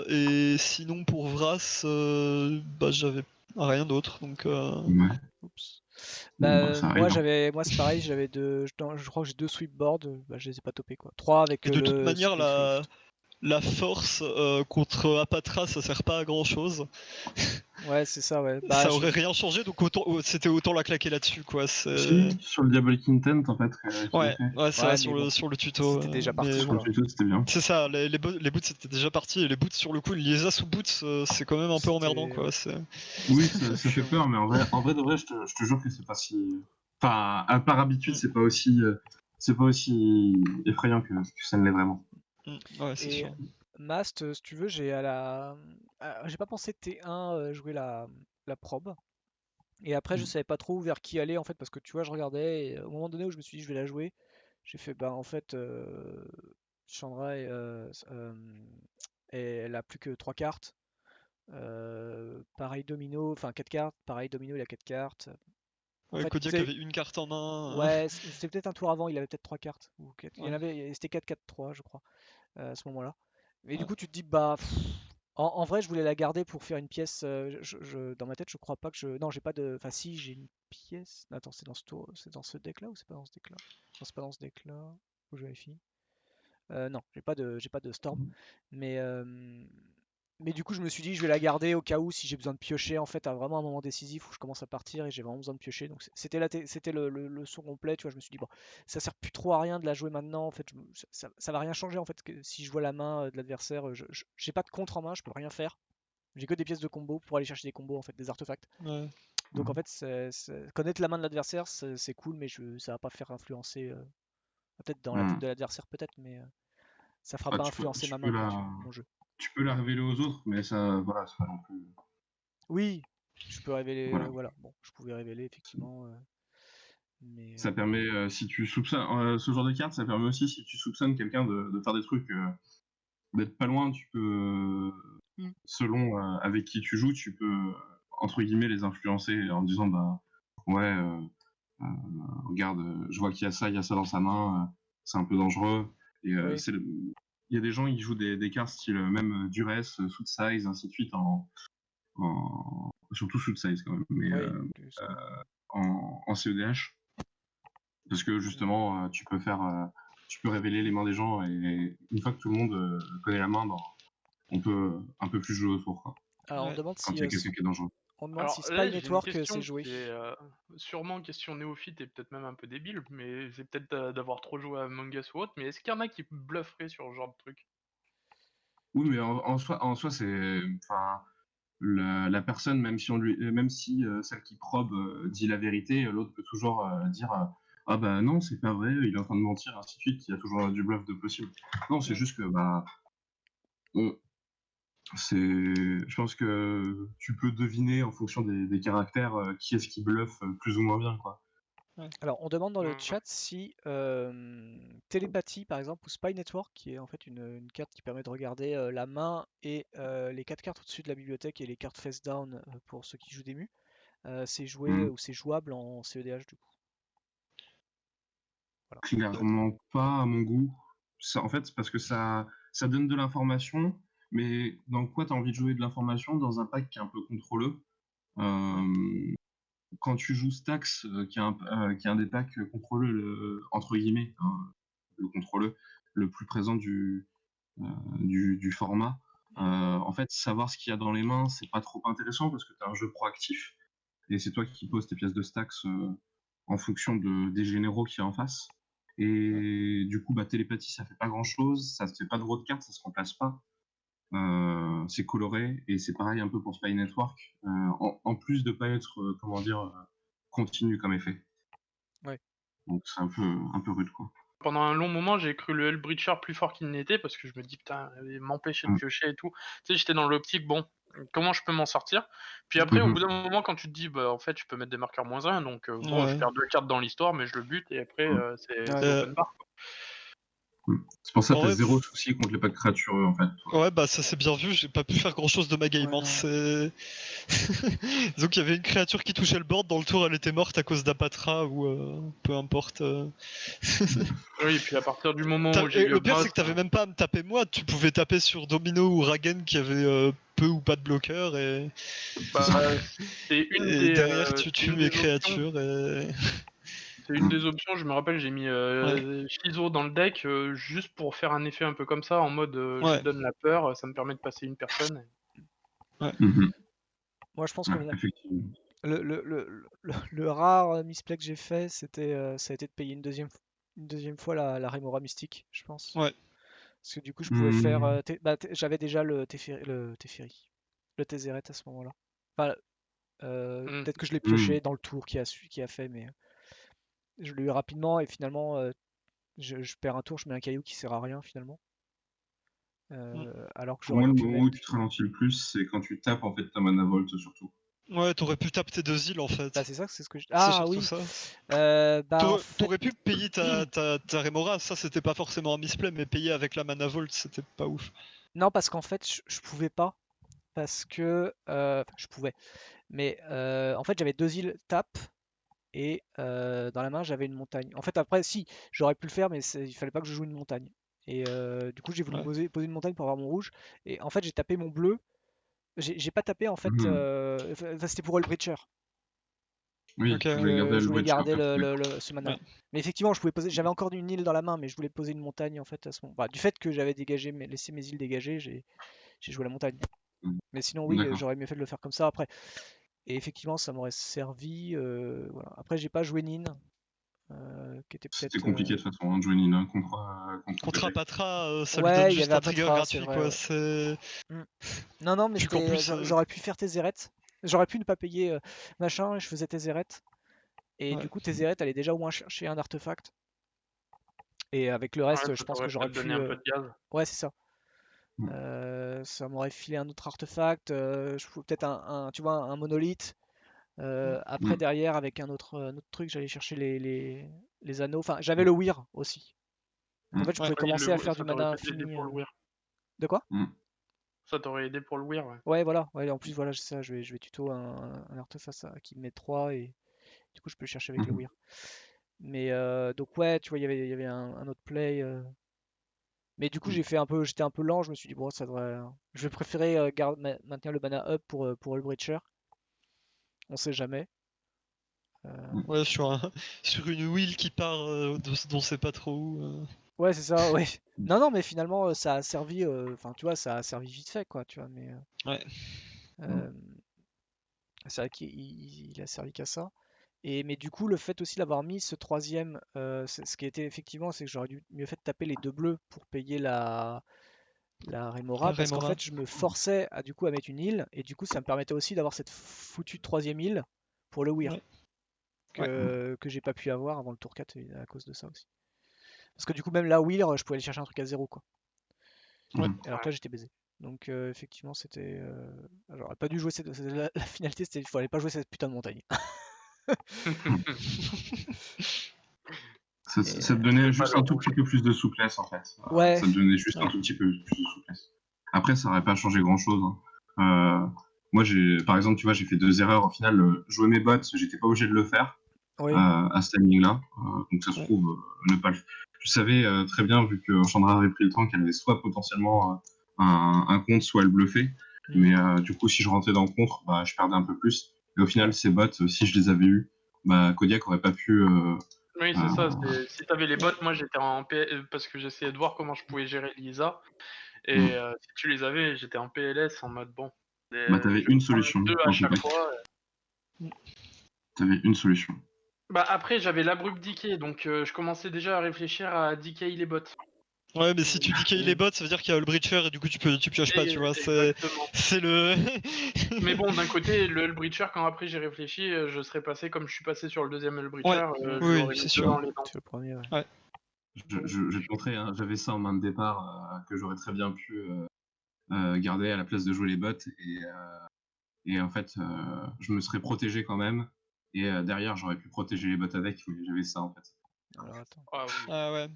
Et sinon, pour Vras, j'avais rien d'autre. Donc, Ouais. Oups. Moi, c'est pareil, j'avais je crois que j'ai 2 sweepboards, je les ai pas topés quoi. 3 avec de toute manière, la la force contre Apatra, ça sert pas à grand chose. Ouais, c'est ça, ouais. Ça aurait rien changé, donc c'était autant la claquer là-dessus, quoi. Si, sur le Diabolic Intent, en fait. Ouais, c'est vrai, sur le tuto. C'était déjà parti. Sur le tuto, c'était bien. C'est ça, les boots c'était déjà parti, et les boots sur le coup, une Liesa sous boots, c'est quand même un peu emmerdant, quoi. Oui, ça fait peur, mais en vrai de vrai, je te jure que c'est pas si. Enfin, par habitude, c'est pas aussi effrayant que ça ne l'est vraiment. Ouais, c'est sûr. Mast, si tu veux, j'ai pas pensé T1 jouer la probe. Et après, je savais pas trop vers qui aller en fait, parce que tu vois, je regardais, et au moment donné où je me suis dit je vais la jouer, j'ai fait en fait, Chandra, elle a plus que 3 cartes. Pareil Domino, enfin 4 cartes, pareil Domino il a 4 cartes. Ouais, Kodiak avait une carte en main. Ouais, c'était peut-être un tour avant, il avait peut-être 3 cartes. Il y en avait, c'était 4-4-3 je crois, à ce moment-là. Mais du coup tu te dis en vrai je voulais la garder pour faire une pièce, dans ma tête je crois pas que non j'ai pas de, enfin si j'ai une pièce, attends c'est dans ce deck là ou c'est pas dans ce deck là? Non c'est pas dans ce deck là, faut que je vérifie. Non, j'ai pas de storm, mais Mais du coup, je me suis dit, je vais la garder au cas où si j'ai besoin de piocher en fait à vraiment un moment décisif où je commence à partir et j'ai vraiment besoin de piocher. Donc c'était le son complet, tu vois. Je me suis dit, bon, ça sert plus trop à rien de la jouer maintenant. En fait, ça va rien changer en fait. Si je vois la main de l'adversaire, j'ai pas de contre en main, je peux rien faire. J'ai que des pièces de combo pour aller chercher des combos en fait, des artefacts. Ouais. Donc en fait, connaître la main de l'adversaire, c'est cool, mais ça va pas faire influencer. Peut-être dans la tête de l'adversaire, peut-être, mais ça fera pas influencer ma main, quoi, mon jeu. Tu peux la révéler aux autres, mais ça, voilà, c'est pas non plus. Oui, je peux révéler. Voilà, bon, je pouvais révéler effectivement. Mais, ça permet, si tu soupçonnes ce genre de carte, ça permet aussi si tu soupçonnes quelqu'un de faire des trucs, d'être pas loin, tu peux, selon avec qui tu joues, tu peux entre guillemets les influencer en disant bah ouais, regarde, je vois qu'il y a ça dans sa main, c'est un peu dangereux. Et oui. il y a des gens qui jouent des cartes style même duress, Soot Size, ainsi de suite, surtout Soot Size quand même, mais en CEDH. Parce que justement, tu peux révéler les mains des gens et une fois que tout le monde connaît la main, on peut un peu plus jouer autour. Quoi. Alors on demande quand il y a quelqu'un qui est dangereux. On demande si Spy Network c'est joué. Sûrement question néophyte et peut-être même un peu débile, mais c'est peut-être d'avoir trop joué à Among Us ou autre, mais est-ce qu'il y en a qui blufferaient sur ce genre de truc? Oui, mais en soi c'est... Enfin, la personne, même si celle qui probe dit la vérité, l'autre peut toujours dire ah bah non, c'est pas vrai, il est en train de mentir, ainsi de suite, il y a toujours du bluff de possible. Non, c'est juste que bah je pense que tu peux deviner en fonction des caractères qui est-ce qui bluffe plus ou moins bien, quoi. Alors on demande dans le chat si télépathie par exemple ou Spy Network, qui est en fait une carte qui permet de regarder la main et les 4 cartes au-dessus de la bibliothèque et les cartes face down pour ceux qui jouent des mus, c'est joué ou c'est jouable en CEDH du coup. Voilà. Clairement pas à mon goût. En fait, c'est parce que ça donne de l'information, mais dans quoi tu as envie de jouer de l'information? Dans un pack qui est un peu contrôleux. Quand tu joues Stax, qui est un des packs contrôleux, entre guillemets, hein, le contrôleux le plus présent du format, en fait, savoir ce qu'il y a dans les mains, c'est pas trop intéressant parce que tu as un jeu proactif et c'est toi qui poses tes pièces de Stax en fonction des généraux qu'il y a en face. Et du coup, télépathie, ça fait pas grand chose, ça se fait pas de draw de cartes, ça se remplace pas. C'est coloré et c'est pareil un peu pour Spy Network, en plus de pas être continu comme effet. Ouais. Donc c'est un peu rude, quoi. Pendant un long moment, j'ai cru le Hellbreacher plus fort qu'il n'était parce que je me dis putain, m'empêcher de piocher et tout. Tu sais, j'étais dans l'optique, bon, comment je peux m'en sortir? Puis après, au bout d'un moment, quand tu te dis, bah en fait, je peux mettre des marqueurs -1, donc bon, je perds 2 cartes dans l'histoire, mais je le bute et après, c'est open bar, quoi. C'est pour ça que t'as zéro souci contre les packs créatures, en fait. Ouais, bah ça c'est bien vu, j'ai pas pu faire grand chose de ma game. Donc il y avait une créature qui touchait le board, dans le tour elle était morte à cause d'Apatra ou peu importe. Oui, et puis à partir du moment où j'ai le pire c'est que t'avais même pas à me taper moi, tu pouvais taper sur Domino ou Ragen qui avait peu ou pas de bloqueurs et... c'est une et derrière tu tues mes créatures et... C'est une des options, je me rappelle, j'ai mis Shizo dans le deck juste pour faire un effet un peu comme ça, en mode je donne la peur, ça me permet de passer une personne. Ouais. Moi je pense que le rare misplay que j'ai fait, ça a été de payer une deuxième fois la Remora Mystique, je pense. Ouais. Parce que du coup je pouvais faire... j'avais déjà le Teferi, le Tezzeret à ce moment-là. Enfin, peut-être que je l'ai pioché dans le tour qui a fait, mais je l'ai eu rapidement et finalement je perds un tour, je mets un caillou qui sert à rien finalement. Alors que j'aurais pu pu le moment où tu te ralentis le plus, c'est quand tu tapes en fait ta mana volt surtout. Ouais, t'aurais pu taper tes 2 îles en fait. Bah c'est ça, c'est ce que je... Ah oui ça. T'aurais pu payer ta Remora, ça c'était pas forcément un misplay, mais payer avec la mana vault c'était pas ouf. Non, parce qu'en fait je pouvais pas, parce que... je pouvais, mais en fait j'avais 2 îles tap, et dans la main j'avais une montagne. En fait après si, j'aurais pu le faire, mais il fallait pas que je joue une montagne. Et du coup j'ai voulu poser une montagne pour avoir mon rouge, et en fait j'ai tapé mon bleu. J'ai pas tapé en fait, c'était pour Hellbreacher. Oui, je voulais garder ce mana. Mais effectivement, j'avais encore une île dans la main, mais je voulais poser une montagne en fait à ce moment. Du fait que j'avais laissé mes îles dégagées, j'ai joué la montagne. Mais sinon, oui, D'accord. j'aurais mieux fait de le faire comme ça après. Et effectivement, ça m'aurait servi. Voilà. Après, j'ai pas joué Nin, qui était C'était peut-être. compliqué de toute façon, de jouer Nina contre Contre PV. Apatra, ça lui donne Ouais, il y juste avait un trigger Apatra, c'est gratuit, vrai. quoi. Ouais. C'est... Mm. Non, mais Puis qu'en plus, j'aurais pu faire tes zérettes. J'aurais pu ne pas payer machin, je faisais tes zérettes. Et Ouais. du coup, tes zérettes allaient déjà au moins chercher un artefact. Et avec le reste, Ouais, je ça pense que t'aurait j'aurais peut-être pu. donné un peu de gaz. Ouais, c'est ça. Mm. Ça m'aurait filé un autre artefact, peut-être tu vois, un monolithe. Après, Mm. derrière, avec un autre truc, j'allais chercher les anneaux. Enfin, j'avais le Weir aussi. Donc, en fait, je Ouais. pouvais Oui, commencer à faire du ça t'aurait mana peut-être aidé infini. pour le Weir. De quoi? Mm. Ça t'aurait aidé pour le Weir, ouais. Ouais, voilà. Ouais, en plus, voilà, c'est ça. Je vais tuto un artefact qui me met 3 et du coup, je peux le chercher avec le Mm. Weir. Mais donc, ouais, tu vois, il y avait un autre play. Mais du coup, j'étais un peu lent. Je me suis dit, bon, ça devrait. Je vais préférer maintenir le mana up pour le Breacher. On sait jamais. Ouais, sur une wheel qui part dont c'est pas trop où. Ouais, c'est ça, ouais. Non, mais finalement, ça a servi. Enfin, tu vois, ça a servi vite fait, quoi, tu vois. Mais Ouais. euh, c'est vrai qu'il a servi qu'à ça. Mais du coup, le fait aussi d'avoir mis ce troisième, ce qui était effectivement, c'est que j'aurais dû mieux fait de taper les 2 bleus pour payer la Remora, parce qu'en Remora. fait, je me forçais du coup à mettre une île, et du coup, ça me permettait aussi d'avoir cette foutue troisième île pour le Weir, Ouais. que j'ai pas pu avoir avant le tour 4 et à cause de ça aussi. Parce que du coup, même la Weir, je pouvais aller chercher un truc à 0, quoi. Ouais. Alors que là, j'étais baisé. Donc, effectivement, c'était. J'aurais pas dû jouer la finalité, c'était il fallait pas jouer cette putain de montagne. Ça Et, te donnait juste pas un le tout rouge. petit peu plus de souplesse en fait. ouais, Ça te donnait juste un ouais. tout petit peu plus de souplesse. Après, ça aurait pas changé grand chose. Moi, par exemple, tu vois, j'ai fait 2 erreurs. Au final, jouer mes bots, j'étais pas obligé de le faire Oui, à ce timing-là. Donc ça se Ouais. trouve, ne pas le faire. Je savais très bien, vu que Chandra avait pris le temps, qu'elle avait soit potentiellement un contre, soit elle bluffait. Mais du coup, si je rentrais dans le contre, bah, je perdais un peu plus. Et au final, ces bots, si je les avais eus, bah, Kodiak aurait pas pu. Oui, c'est ça. Si t'avais les bots, moi j'étais en parce que j'essayais de voir comment je pouvais gérer Lisa. Et si tu les avais, j'étais en PLS en mode bon. Bah, t'avais Je vais une prendre solution 2 à dans ton chaque deck. fois. T'avais une solution. Bah après, j'avais l'abrupt decay, donc je commençais déjà à réfléchir à decay les bots. Ouais, mais si tu dis qu'il y a les bots, ça veut dire qu'il y a le breacher et du coup tu pioches pas, tu vois. Exactement. C'est le. Mais bon, d'un côté, le Hullbreacher, quand après j'ai réfléchi, je serais passé comme je suis passé sur le deuxième Hullbreacher, Ouais, je oui, l'aurais c'est mis sûr. devant les dents. c'est le premier, ouais. Ouais. Je vais te montrer, hein, j'avais ça en main de départ que j'aurais très bien pu garder à la place de jouer les bots. Et en fait, je me serais protégé quand même. Et derrière, j'aurais pu protéger les bots avec, mais j'avais ça en fait. Alors, attends. Ah oui. Ah ouais.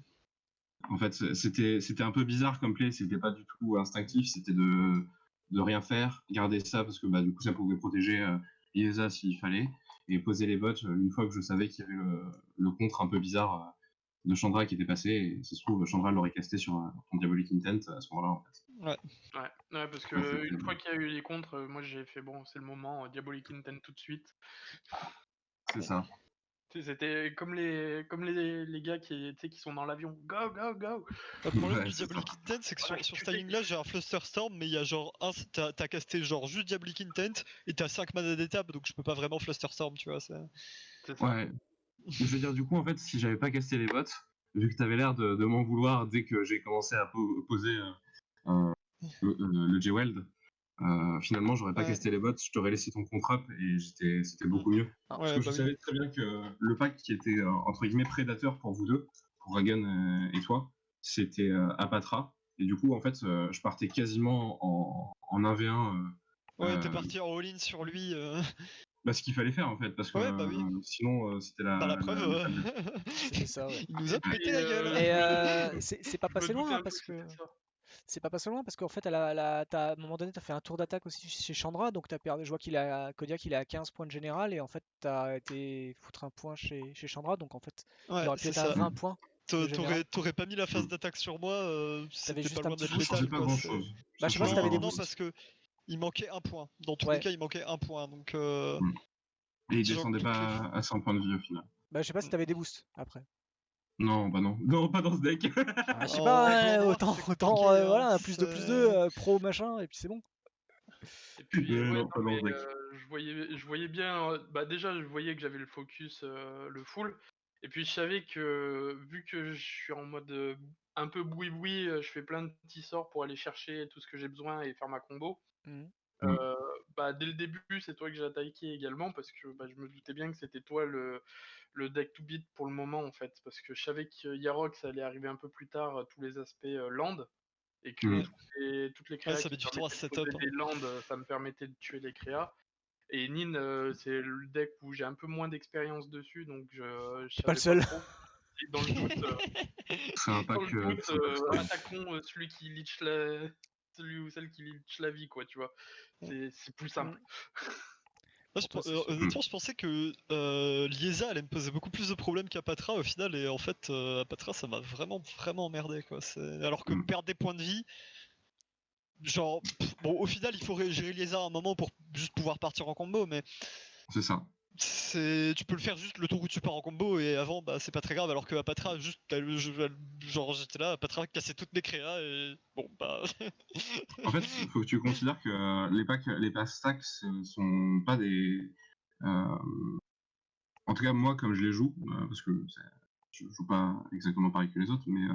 En fait, c'était un peu bizarre comme play, c'était pas du tout instinctif, c'était de rien faire, garder ça parce que bah, du coup ça pouvait protéger Iesa s'il fallait, et poser les bots une fois que je savais qu'il y avait le contre un peu bizarre de Chandra qui était passé, et ça se trouve Chandra l'aurait casté sur ton Diabolic Intent à ce moment-là en fait. Ouais, parce que Ouais, une fois qu'il y a eu les contres, moi j'ai fait bon, c'est le moment, Diabolic Intent tout de suite. c'est ça. C'était comme les gars qui sont dans l'avion. Go, go, go! Le problème Ouais, du c'est Diabolic Intent, c'est que Ouais, sur ce tu sais. timing là, j'ai un Flusterstorm, mais il y a genre t'as casté genre juste Diabolic Intent et t'as 5 mana d'étape, donc je peux pas vraiment Flusterstorm, tu vois. C'est ça. Ouais. Je veux dire, du coup, en fait, si j'avais pas casté les bots, vu que t'avais l'air de m'en vouloir dès que j'ai commencé à poser le J-Weld, finalement, j'aurais pas Ouais. casté les bots, je t'aurais laissé ton contre-up et c'était beaucoup mieux. Parce Ouais, que je bah oui. savais très bien que le pack qui était, entre guillemets, prédateur pour vous deux, pour Ragan et toi, c'était Apatra. Et du coup, en fait, je partais quasiment en 1v1. Ouais, t'es parti en all-in sur lui. Bah, ce qu'il fallait faire, en fait, parce que Ouais, bah oui. sinon, c'était Par la preuve, la table. C'était ça, ouais. il nous a Et puis, pété la gueule. Mais je me- c'est pas je me passé doutais loin, un hein, peu parce que que. c'était ça. C'est pas passé loin parce qu'en fait, à un moment donné, tu as fait un tour d'attaque aussi chez Chandra, donc t'as perdu. Je vois Kodiak, il est à 15 points de général, et en fait, tu as été foutre un point chez Chandra, donc en fait, il Ouais, aurait pu c'est être à ça. 20 points de général. T'aurais pas mis la phase d'attaque sur moi, T'avais c'était pas juste un loin petit d'être Ça boost. changeait létal, pas quoi. grand-chose. Bah, Ça je sais pas si changeait pas t'avais des Non, grand-chose. boosts. parce que il manquait un point. Dans tous les Ouais. cas, il manquait un point. Donc, Mm. Et il genre, descendait pas à 100 points de vie au final. Bah, je sais pas si t'avais des boosts après. Non, bah non. Non, pas dans ce deck. Ah, je sais en pas, blanc hein, noir, autant, c'est compliqué. Hein, voilà, un plus de 2, pro machin, et puis c'est bon. Et puis, je voyais bien. Déjà, je voyais que j'avais le focus, le full. Et puis, je savais que, vu que je suis en mode un peu boui-boui, je fais plein de petits sorts pour aller chercher tout ce que j'ai besoin et faire ma combo. Dès le début, c'est toi que j'ai attaqué également, parce que je me doutais bien que c'était toi le deck to beat pour le moment, en fait. Parce que je savais que Yarok, ça allait arriver un peu plus tard, tous les aspects land. Et que toutes les créas ça qui met du temps à permettaient de setup. poser des lands, ça me permettait de tuer les créas. Et Nin, c'est le deck où j'ai un peu moins d'expérience dessus, donc je T'es pas le seul. trop. Et dans le doute, C'est un pack. attaquons celui qui leech celui ou celle qui leech la vie, quoi, tu vois. C'est plus simple. Honnêtement, je pensais que Liesa allait me poser beaucoup plus de problèmes qu'Apatra au final, et en fait, Apatra ça m'a vraiment emmerdé, quoi. Alors que perdre des points de vie, genre, au final, il faut gérer Liesa à un moment pour juste pouvoir partir en combo, mais. C'est ça. Tu peux le faire juste le tour où tu pars en combo, et avant, c'est pas très grave, alors que Apatra, juste, genre, j'étais là, Apatra cassait toutes mes créas, et bon, En fait, il faut que tu considères que les packs stacks sont pas des. En tout cas, moi, comme je les joue, parce que je joue pas exactement pareil que les autres, mais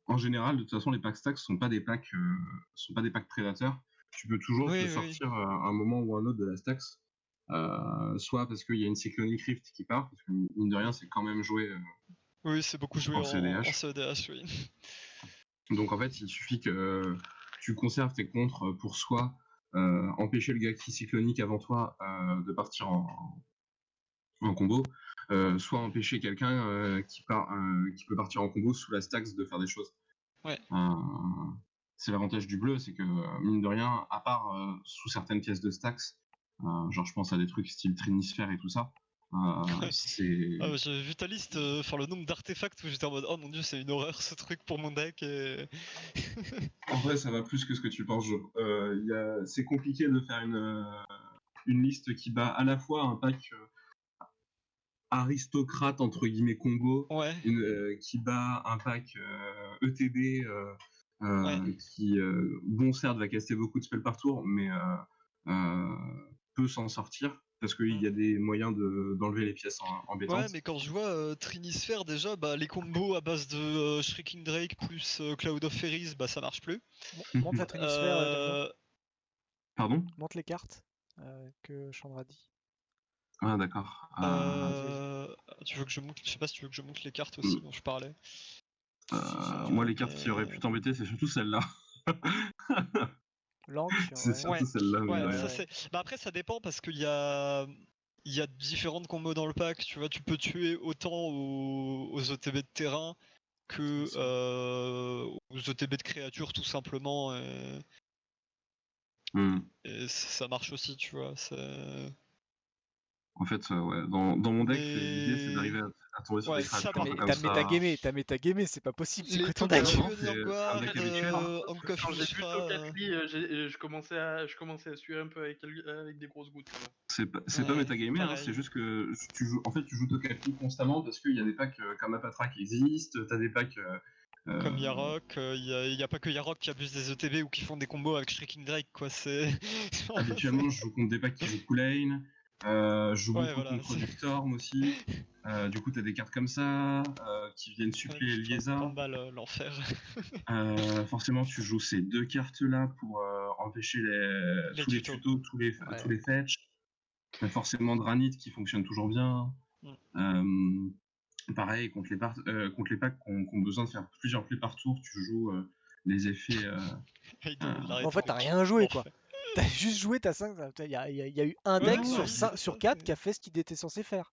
en général, de toute façon, les packs stacks sont pas des packs prédateurs. Tu peux toujours te sortir à un moment ou un autre de la stacks, soit parce qu'il y a une Cyclonic Rift qui part, parce que mine de rien, c'est quand même joué. Oui, c'est beaucoup joué en CEDH, oui. Donc en fait, il suffit que tu conserves tes contres pour soit empêcher le gars qui cyclonique avant toi de partir en combo, soit empêcher quelqu'un qui peut partir en combo sous la stacks de faire des choses. Ouais. C'est l'avantage du bleu, c'est que mine de rien, à part sous certaines pièces de stacks, genre je pense à des trucs style Trinisphère et tout ça, c'est... j'ai vu ta liste, le nombre d'artefacts où j'étais en mode oh mon dieu, c'est une horreur ce truc pour mon deck. Et... En vrai, ça va plus que ce que tu penses, Jo. C'est compliqué de faire une liste qui bat à la fois un pack aristocrate entre guillemets combo, qui bat un pack ETB qui, bon certes, va caster beaucoup de spells par tour, mais peut s'en sortir. Parce qu'il y a des moyens d'enlever les pièces embêtantes. Ouais, mais quand je vois Trinisphère, déjà, les combos à base de Shrieking Drake plus Cloud of Fairies, ça marche plus. Montre la Trinisphère. Pardon ? Montre les cartes que Chandra dit. Ah, d'accord. Tu veux que je montre... Je sais pas si tu veux que je montre les cartes aussi dont je parlais. Moi, les cartes qui auraient pu t'embêter, c'est surtout celle-là. C'est surtout celle-là. Après, ça dépend parce qu'il y a différentes combos dans le pack. Tu vois, tu peux tuer autant aux OTB de terrain que aux OTB de créatures, tout simplement. Et ça marche aussi, tu vois. En fait, dans mon deck, l'idée c'est d'arriver à tomber sur des créatures un peu comme ça. T'as métagamé, c'est pas possible, c'est quoi ton deck? Un deck habituel. Quand j'ai vu Tocatli, je commençais à suer un peu avec des grosses gouttes. C'est pas métagamé, hein, c'est juste que tu joues Tocatli constamment parce qu'il y a des packs comme Apatra qui existent, t'as des packs... Comme Yarok, il y a pas que Yarok qui abuse des ETB ou qui font des combos avec Shrieking Drake, quoi. Habituellement, je joue contre des packs qui jouent Kool-Ain. Je joue beaucoup contre du Storm aussi. Du coup, t'as des cartes comme ça qui viennent suppléer Liesa. L'enfer. Forcément, tu joues ces deux cartes-là pour empêcher tous les tutos, tous les fetch. T'as forcément Dranit qui fonctionne toujours bien. Pareil, contre les packs qui ont besoin de faire plusieurs plays par tour, tu joues les effets... En fait, t'as rien joué, quoi. T'as juste joué ta 5. Il y a eu un deck sur 4 qui a fait ce qu'il était censé faire.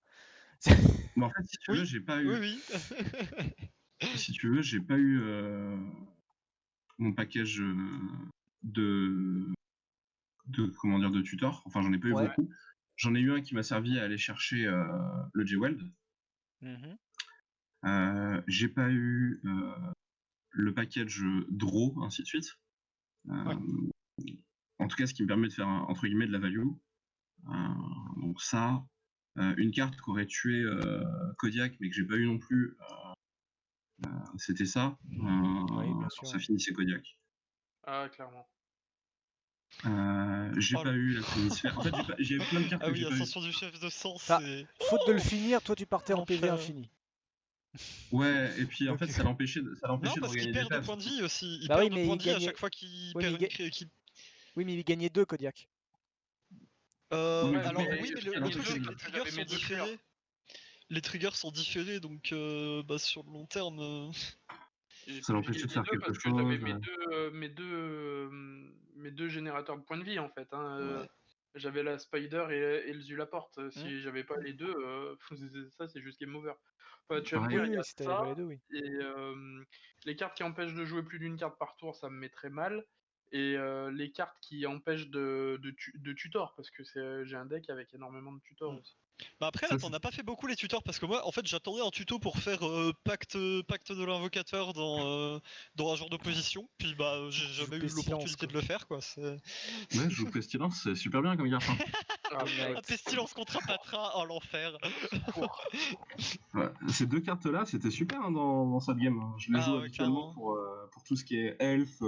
Mais en fait, si tu veux, j'ai pas eu. Si tu veux, j'ai pas eu mon package de tutor. Enfin, j'en ai pas eu beaucoup. J'en ai eu un qui m'a servi à aller chercher le J-Weld. J'ai pas eu le package Draw, ainsi de suite. En tout cas, ce qui me permet de faire, entre guillemets, de la value. Donc ça, une carte qui aurait tué Kodiak, mais que j'ai pas eu non plus, c'était ça. Oui, bien sûr. Ça finissait Kodiak. Ah, clairement. J'ai pas eu la Fénisphère. En fait, j'ai plein de cartes Ah que oui, j'ai pas eu. Ascension du chef de sang, Bah, c'est... faute de le finir, toi tu partais en PV L'enfer. infini. Ouais, et puis en Donc- fait, ça l'empêchait de Non, de parce qu'il regagner des perd 2 phases. points de vie aussi. Il Bah perd oui, 2 mais points il de vie à gagnait- chaque fois qu'il Oui, mais perd une équipe. Oui, mais il gagnait 2, Kodiak. Oui, mais Alors mais oui, mais il le gagnait truc deux, c'est que parce les que triggers j'avais sont mes 2 différés. Les triggers sont différés, donc sur le long terme... Et Ça puis je l'empêchait de gagnais faire 2 quelque parce que j'avais chose. mes deux générateurs de points de vie en fait. Ouais. J'avais la Spider et le Zulaporte. Si j'avais pas les deux, ça c'est juste game over. Enfin, tu vas me Pareil. dire, Oui, il y a si t'avais pas les ça, deux, oui. et les cartes qui empêchent de jouer plus d'une carte par tour, ça me mettrait mal. Et les cartes qui empêchent de tutor, parce que j'ai un deck avec énormément de tutors aussi. Bah après là Ça, t'en as pas fait beaucoup les tutors parce que moi en fait j'attendais un tuto pour faire pacte de l'invocateur dans un genre d'opposition, puis bah j'ai joue jamais eu Pestilence, l'opportunité quoi. de le faire quoi. Ouais, je joue Pestilence, c'est super bien comme garçon. Ah, La pestilence contre Apatra, oh l'enfer. Ouais. Ces deux cartes-là, c'était super hein, dans cette game. Je les joue ouais, habituellement carrément. pour tout ce qui est elfe,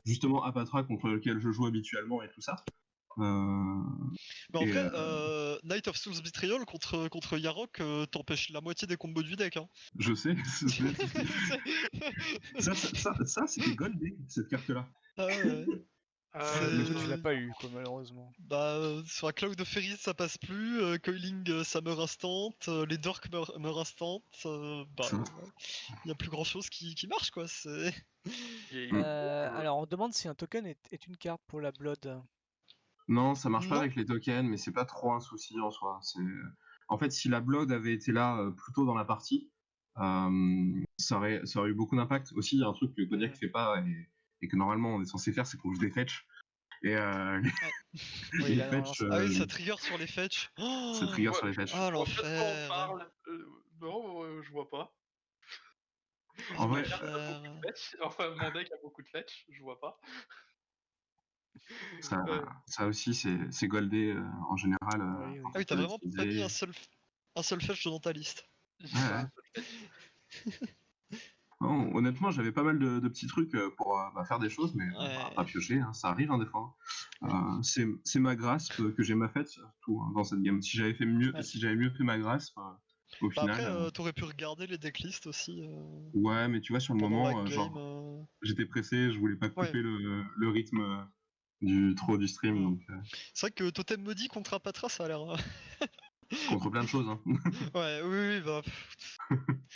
justement Apatra contre lequel je joue habituellement et tout ça. Mais après, Knight of Souls Betrayal contre Yarok t'empêche la moitié des combos du deck. Hein. Je sais. ça c'était goldé, cette carte-là. Ah ouais. Mais toi, tu l'as pas eu, quoi, malheureusement. Bah, sur un Cloud of Fairies ça passe plus, Coiling ça meurt instant, les Dorks meurent instant, y a plus grand chose qui marche quoi. C'est... Alors, on demande si un token est une carte pour la Blood. Non, ça marche pas Non. avec les tokens, mais c'est pas trop un souci en soi. En fait, si la Blood avait été là plus tôt dans la partie, ça aurait eu beaucoup d'impact. Aussi, il y a un truc que Kodiak fait pas et que normalement on est censé faire, c'est qu'on joue des fetch. Et Oui, les là, fetch, Ah oui, ça trigger sur les fetch. ça trigger sur les fetch. Ah On l'enfer. parle. Non, je vois pas. En vrai, Enfin, mon deck a beaucoup de fetch, je vois pas. ça aussi, c'est goldé en général. Oui. Ah oui, t'as vraiment pas mis un seul fetch dans ta liste. Non, honnêtement, j'avais pas mal de petits trucs pour faire des choses, mais pas piocher, hein, ça arrive hein, des fois. C'est ma grasp que j'ai ma faite surtout hein, dans cette game. Si j'avais mieux fait ma grasp, au final. Après, t'aurais pu regarder les decklists aussi. Ouais, mais tu vois, sur le moment, j'étais pressé, je voulais pas couper le rythme du stream. Donc, c'est vrai que Totem Maudit contre Apatra, ça a l'air. contre plein de choses. Hein. Ouais, oui, bah.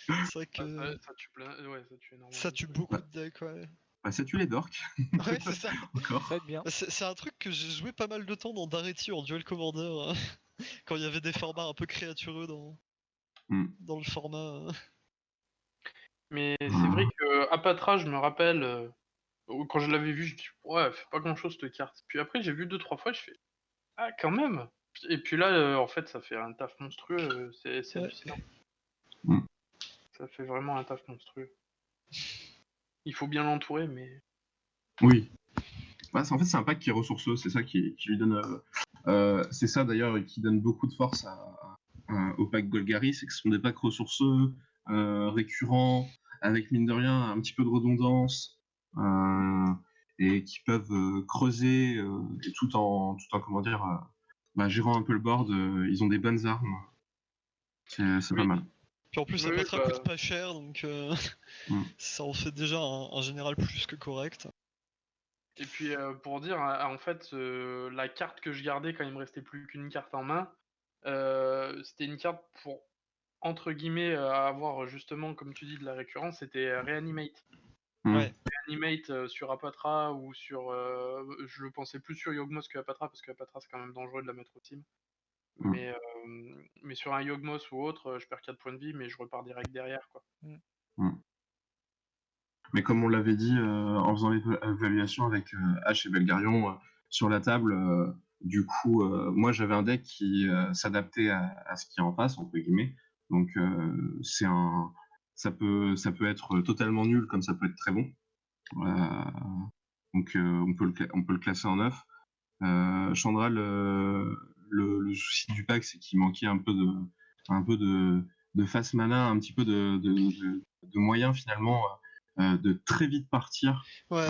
C'est vrai que. Ça tue énormément. Ça tue beaucoup de decks, ouais. Bah, ça tue les dorks. Ouais, c'est ça. Encore. Ça va être bien. C'est un truc que j'ai joué pas mal de temps dans Daretti en Duel Commander. Quand il y avait des formats un peu créatureux dans le format. Mais c'est vrai que Apatra, je me rappelle, quand je l'avais vu, je dis ouais, fait pas grand chose cette carte. Puis après, j'ai vu 2-3 fois, je fais ah, quand même. Et puis là, en fait, ça fait un taf monstrueux, c'est hallucinant. Ça fait vraiment un taf monstrueux. Il faut bien l'entourer, mais. Oui. En fait, c'est un pack qui est ressourceux, c'est ça qui lui donne. C'est ça d'ailleurs qui donne beaucoup de force au pack Golgari, c'est que ce sont des packs ressourceux, récurrents, avec mine de rien un petit peu de redondance, et qui peuvent creuser et tout en comment dire, gérant un peu le board. Ils ont des bonnes armes. C'est pas mal. Puis en plus, Apatra coûte pas cher, donc ça en fait déjà un général plus que correct. Et puis pour dire, en fait, la carte que je gardais quand il me restait plus qu'une carte en main, c'était une carte pour, entre guillemets, avoir justement, comme tu dis, de la récurrence, c'était Reanimate. Ouais. Reanimate sur Apatra ou sur... je le pensais plus sur Yawgmoth que Apatra, parce que Apatra c'est quand même dangereux de la mettre au team. Mais sur un Yawgmoth ou autre, je perds 4 points de vie, mais je repars direct derrière, quoi. Mais comme on l'avait dit en faisant l'évaluation avec H et Belgarion sur la table, du coup, moi j'avais un deck qui s'adaptait à ce qui est en face, entre guillemets. Donc ça peut être totalement nul comme ça peut être très bon. Donc on peut le classer en 9. Chandra, le souci du pack, c'est qu'il manquait un peu de face mana, un petit peu de moyens finalement de très vite partir. Ouais,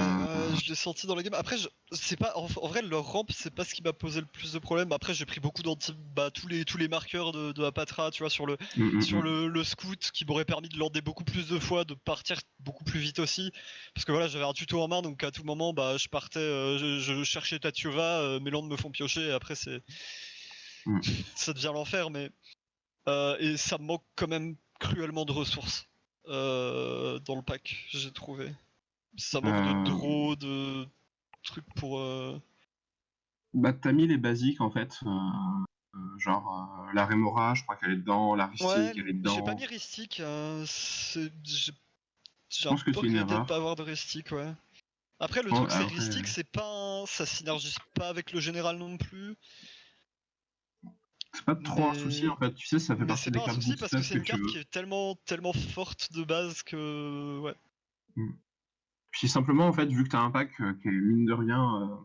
je l'ai senti dans la game. Après, c'est pas en vrai leur ramp, c'est pas ce qui m'a posé le plus de problèmes. Après, j'ai pris beaucoup tous les marqueurs de Apatra, tu vois, sur le scout qui m'aurait permis de lander beaucoup plus de fois, de partir beaucoup plus vite aussi. Parce que voilà, j'avais un tuto en main, donc à tout moment, je partais, je cherchais Tatiova, mes landes me font piocher, et après ça devient l'enfer, mais et ça me manque quand même cruellement de ressources dans le pack, j'ai trouvé. Ça manque de draw, de trucs pour. T'as mis les basiques en fait. La Remora, je crois qu'elle est dedans, la Ristic, elle est dedans. J'ai pas mis Ristic, j'ai un pense que peu c'est une regretté de erreur. pas avoir de Ristic, ouais. Après, le truc, c'est Ristic, c'est pas ça synergise pas avec le général non plus. C'est pas trop un souci en fait, tu sais, ça fait partie des cartes souci parce que c'est une carte tu veux. qui est tellement forte de base que. Ouais. Puis simplement, en fait, vu que t'as un pack qui est mine de rien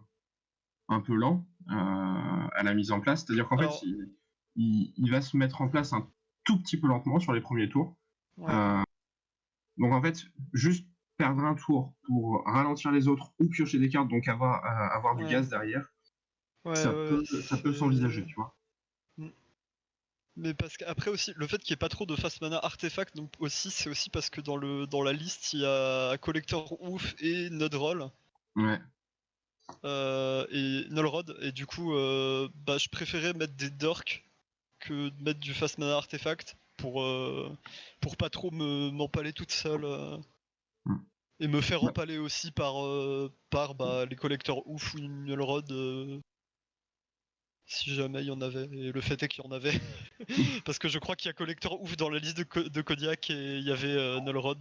un peu lent à la mise en place, c'est-à-dire qu'en fait, il va se mettre en place un tout petit peu lentement sur les premiers tours. Ouais. Donc en fait, juste perdre un tour pour ralentir les autres ou piocher des cartes, donc avoir du gaz derrière, ça peut s'envisager, tu vois. Mais parce qu'après aussi, le fait qu'il n'y ait pas trop de fast mana artefact, donc aussi, c'est aussi parce que dans la liste, il y a Collector Ouf et Nodroll. Ouais. Et Nullrod, et du coup, je préférais mettre des dorks que de mettre du fast mana artefact pour pas trop m'empaler toute seule. Et me faire empaler aussi par les collecteurs ouf ou Nullrod. Si jamais il y en avait, et le fait est qu'il y en avait. Parce que je crois qu'il y a collecteur ouf dans la liste de Kodiak et il y avait Nullrod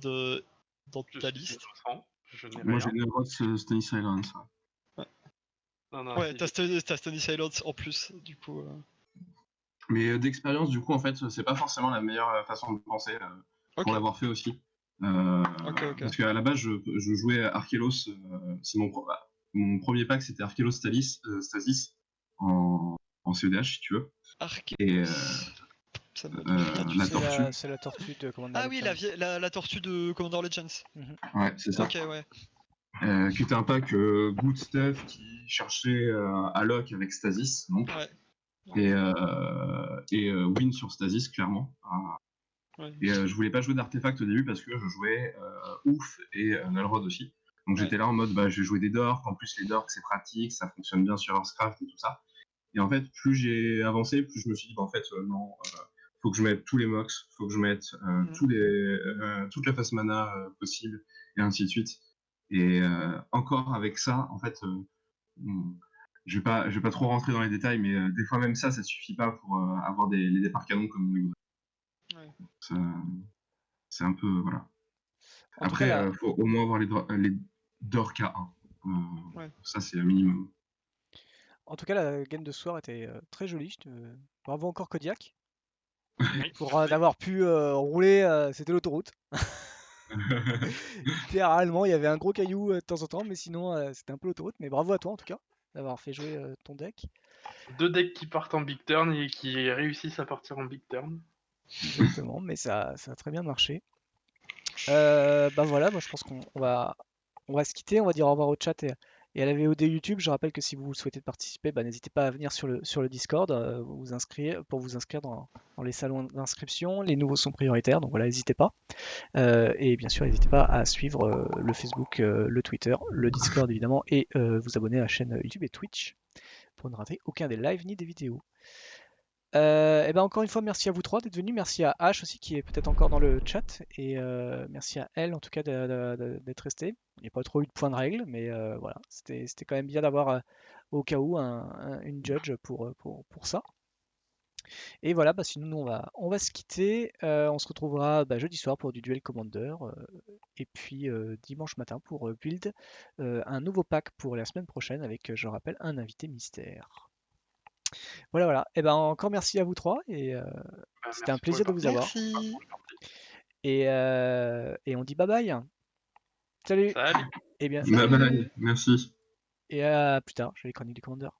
dans ta liste. Moi j'ai Nullrod Stony Silence. Ouais, t'as Stony Silence en plus, du coup. Mais d'expérience, du coup, en fait, c'est pas forcément la meilleure façon de penser pour l'avoir fait aussi. Parce qu'à la base, je jouais Archelos, c'est mon premier pack, c'était Archelos Stasis en CEDH, si tu veux. Et la tortue. C'est la tortue de Commander Legends. Ah oui, la tortue de Commander Legends. Ouais, c'est ça. Ok, ouais. Qui était un pack good stuff qui cherchait à lock avec Stasis, donc. Ouais. Et win sur Stasis, clairement. Et je voulais pas jouer d'artefact au début parce que je jouais Ouf et Nullrod aussi. Donc j'étais là en mode je vais jouer des dorks, en plus les dorks c'est pratique, ça fonctionne bien sur Earthcraft et tout ça. Et en fait, plus j'ai avancé, plus je me suis dit en fait non, faut que je mette tous les mox, faut que je mette toute la phase mana possible et ainsi de suite. Et encore avec ça, en fait, je vais pas trop rentrer dans les détails, mais des fois même ça suffit pas pour avoir les départs canons comme on le voudrait. C'est un peu voilà. Après, faut au moins avoir les dorks à 1. Ça c'est un minimum. En tout cas, la game de ce soir était très jolie. Bravo encore Kodiak. Pour d'avoir pu rouler, c'était l'autoroute. Littéralement, il y avait un gros caillou de temps en temps, mais sinon c'était un peu l'autoroute. Mais bravo à toi en tout cas d'avoir fait jouer ton deck. 2 decks qui partent en big turn et qui réussissent à partir en big turn. Exactement, mais ça a très bien marché. Voilà, moi je pense qu'on va se quitter, on va dire au revoir au chat et à la VOD YouTube. Je rappelle que si vous souhaitez participer, n'hésitez pas à venir sur le Discord, vous inscrire dans les salons d'inscription. Les nouveaux sont prioritaires, donc voilà, n'hésitez pas. Et bien sûr, n'hésitez pas à suivre le Facebook, le Twitter, le Discord évidemment, et vous abonner à la chaîne YouTube et Twitch pour ne rater aucun des lives ni des vidéos. Encore une fois, merci à vous trois d'être venus. Merci à H aussi qui est peut-être encore dans le chat. Et merci à elle en tout cas d'être resté. Il n'y a pas trop eu de point de règle, mais voilà, c'était quand même bien d'avoir au cas où une judge pour ça. Et voilà, sinon nous, on va se quitter. On se retrouvera jeudi soir pour du duel Commander. Et puis dimanche matin pour build un nouveau pack pour la semaine prochaine avec, je rappelle, un invité mystère. Voilà. Encore merci à vous trois et c'était un plaisir de vous avoir. Et on dit bye bye. Salut. Salut. Et bien, bye bye. Merci. Et à plus tard. Je vais les chroniques du commandeur.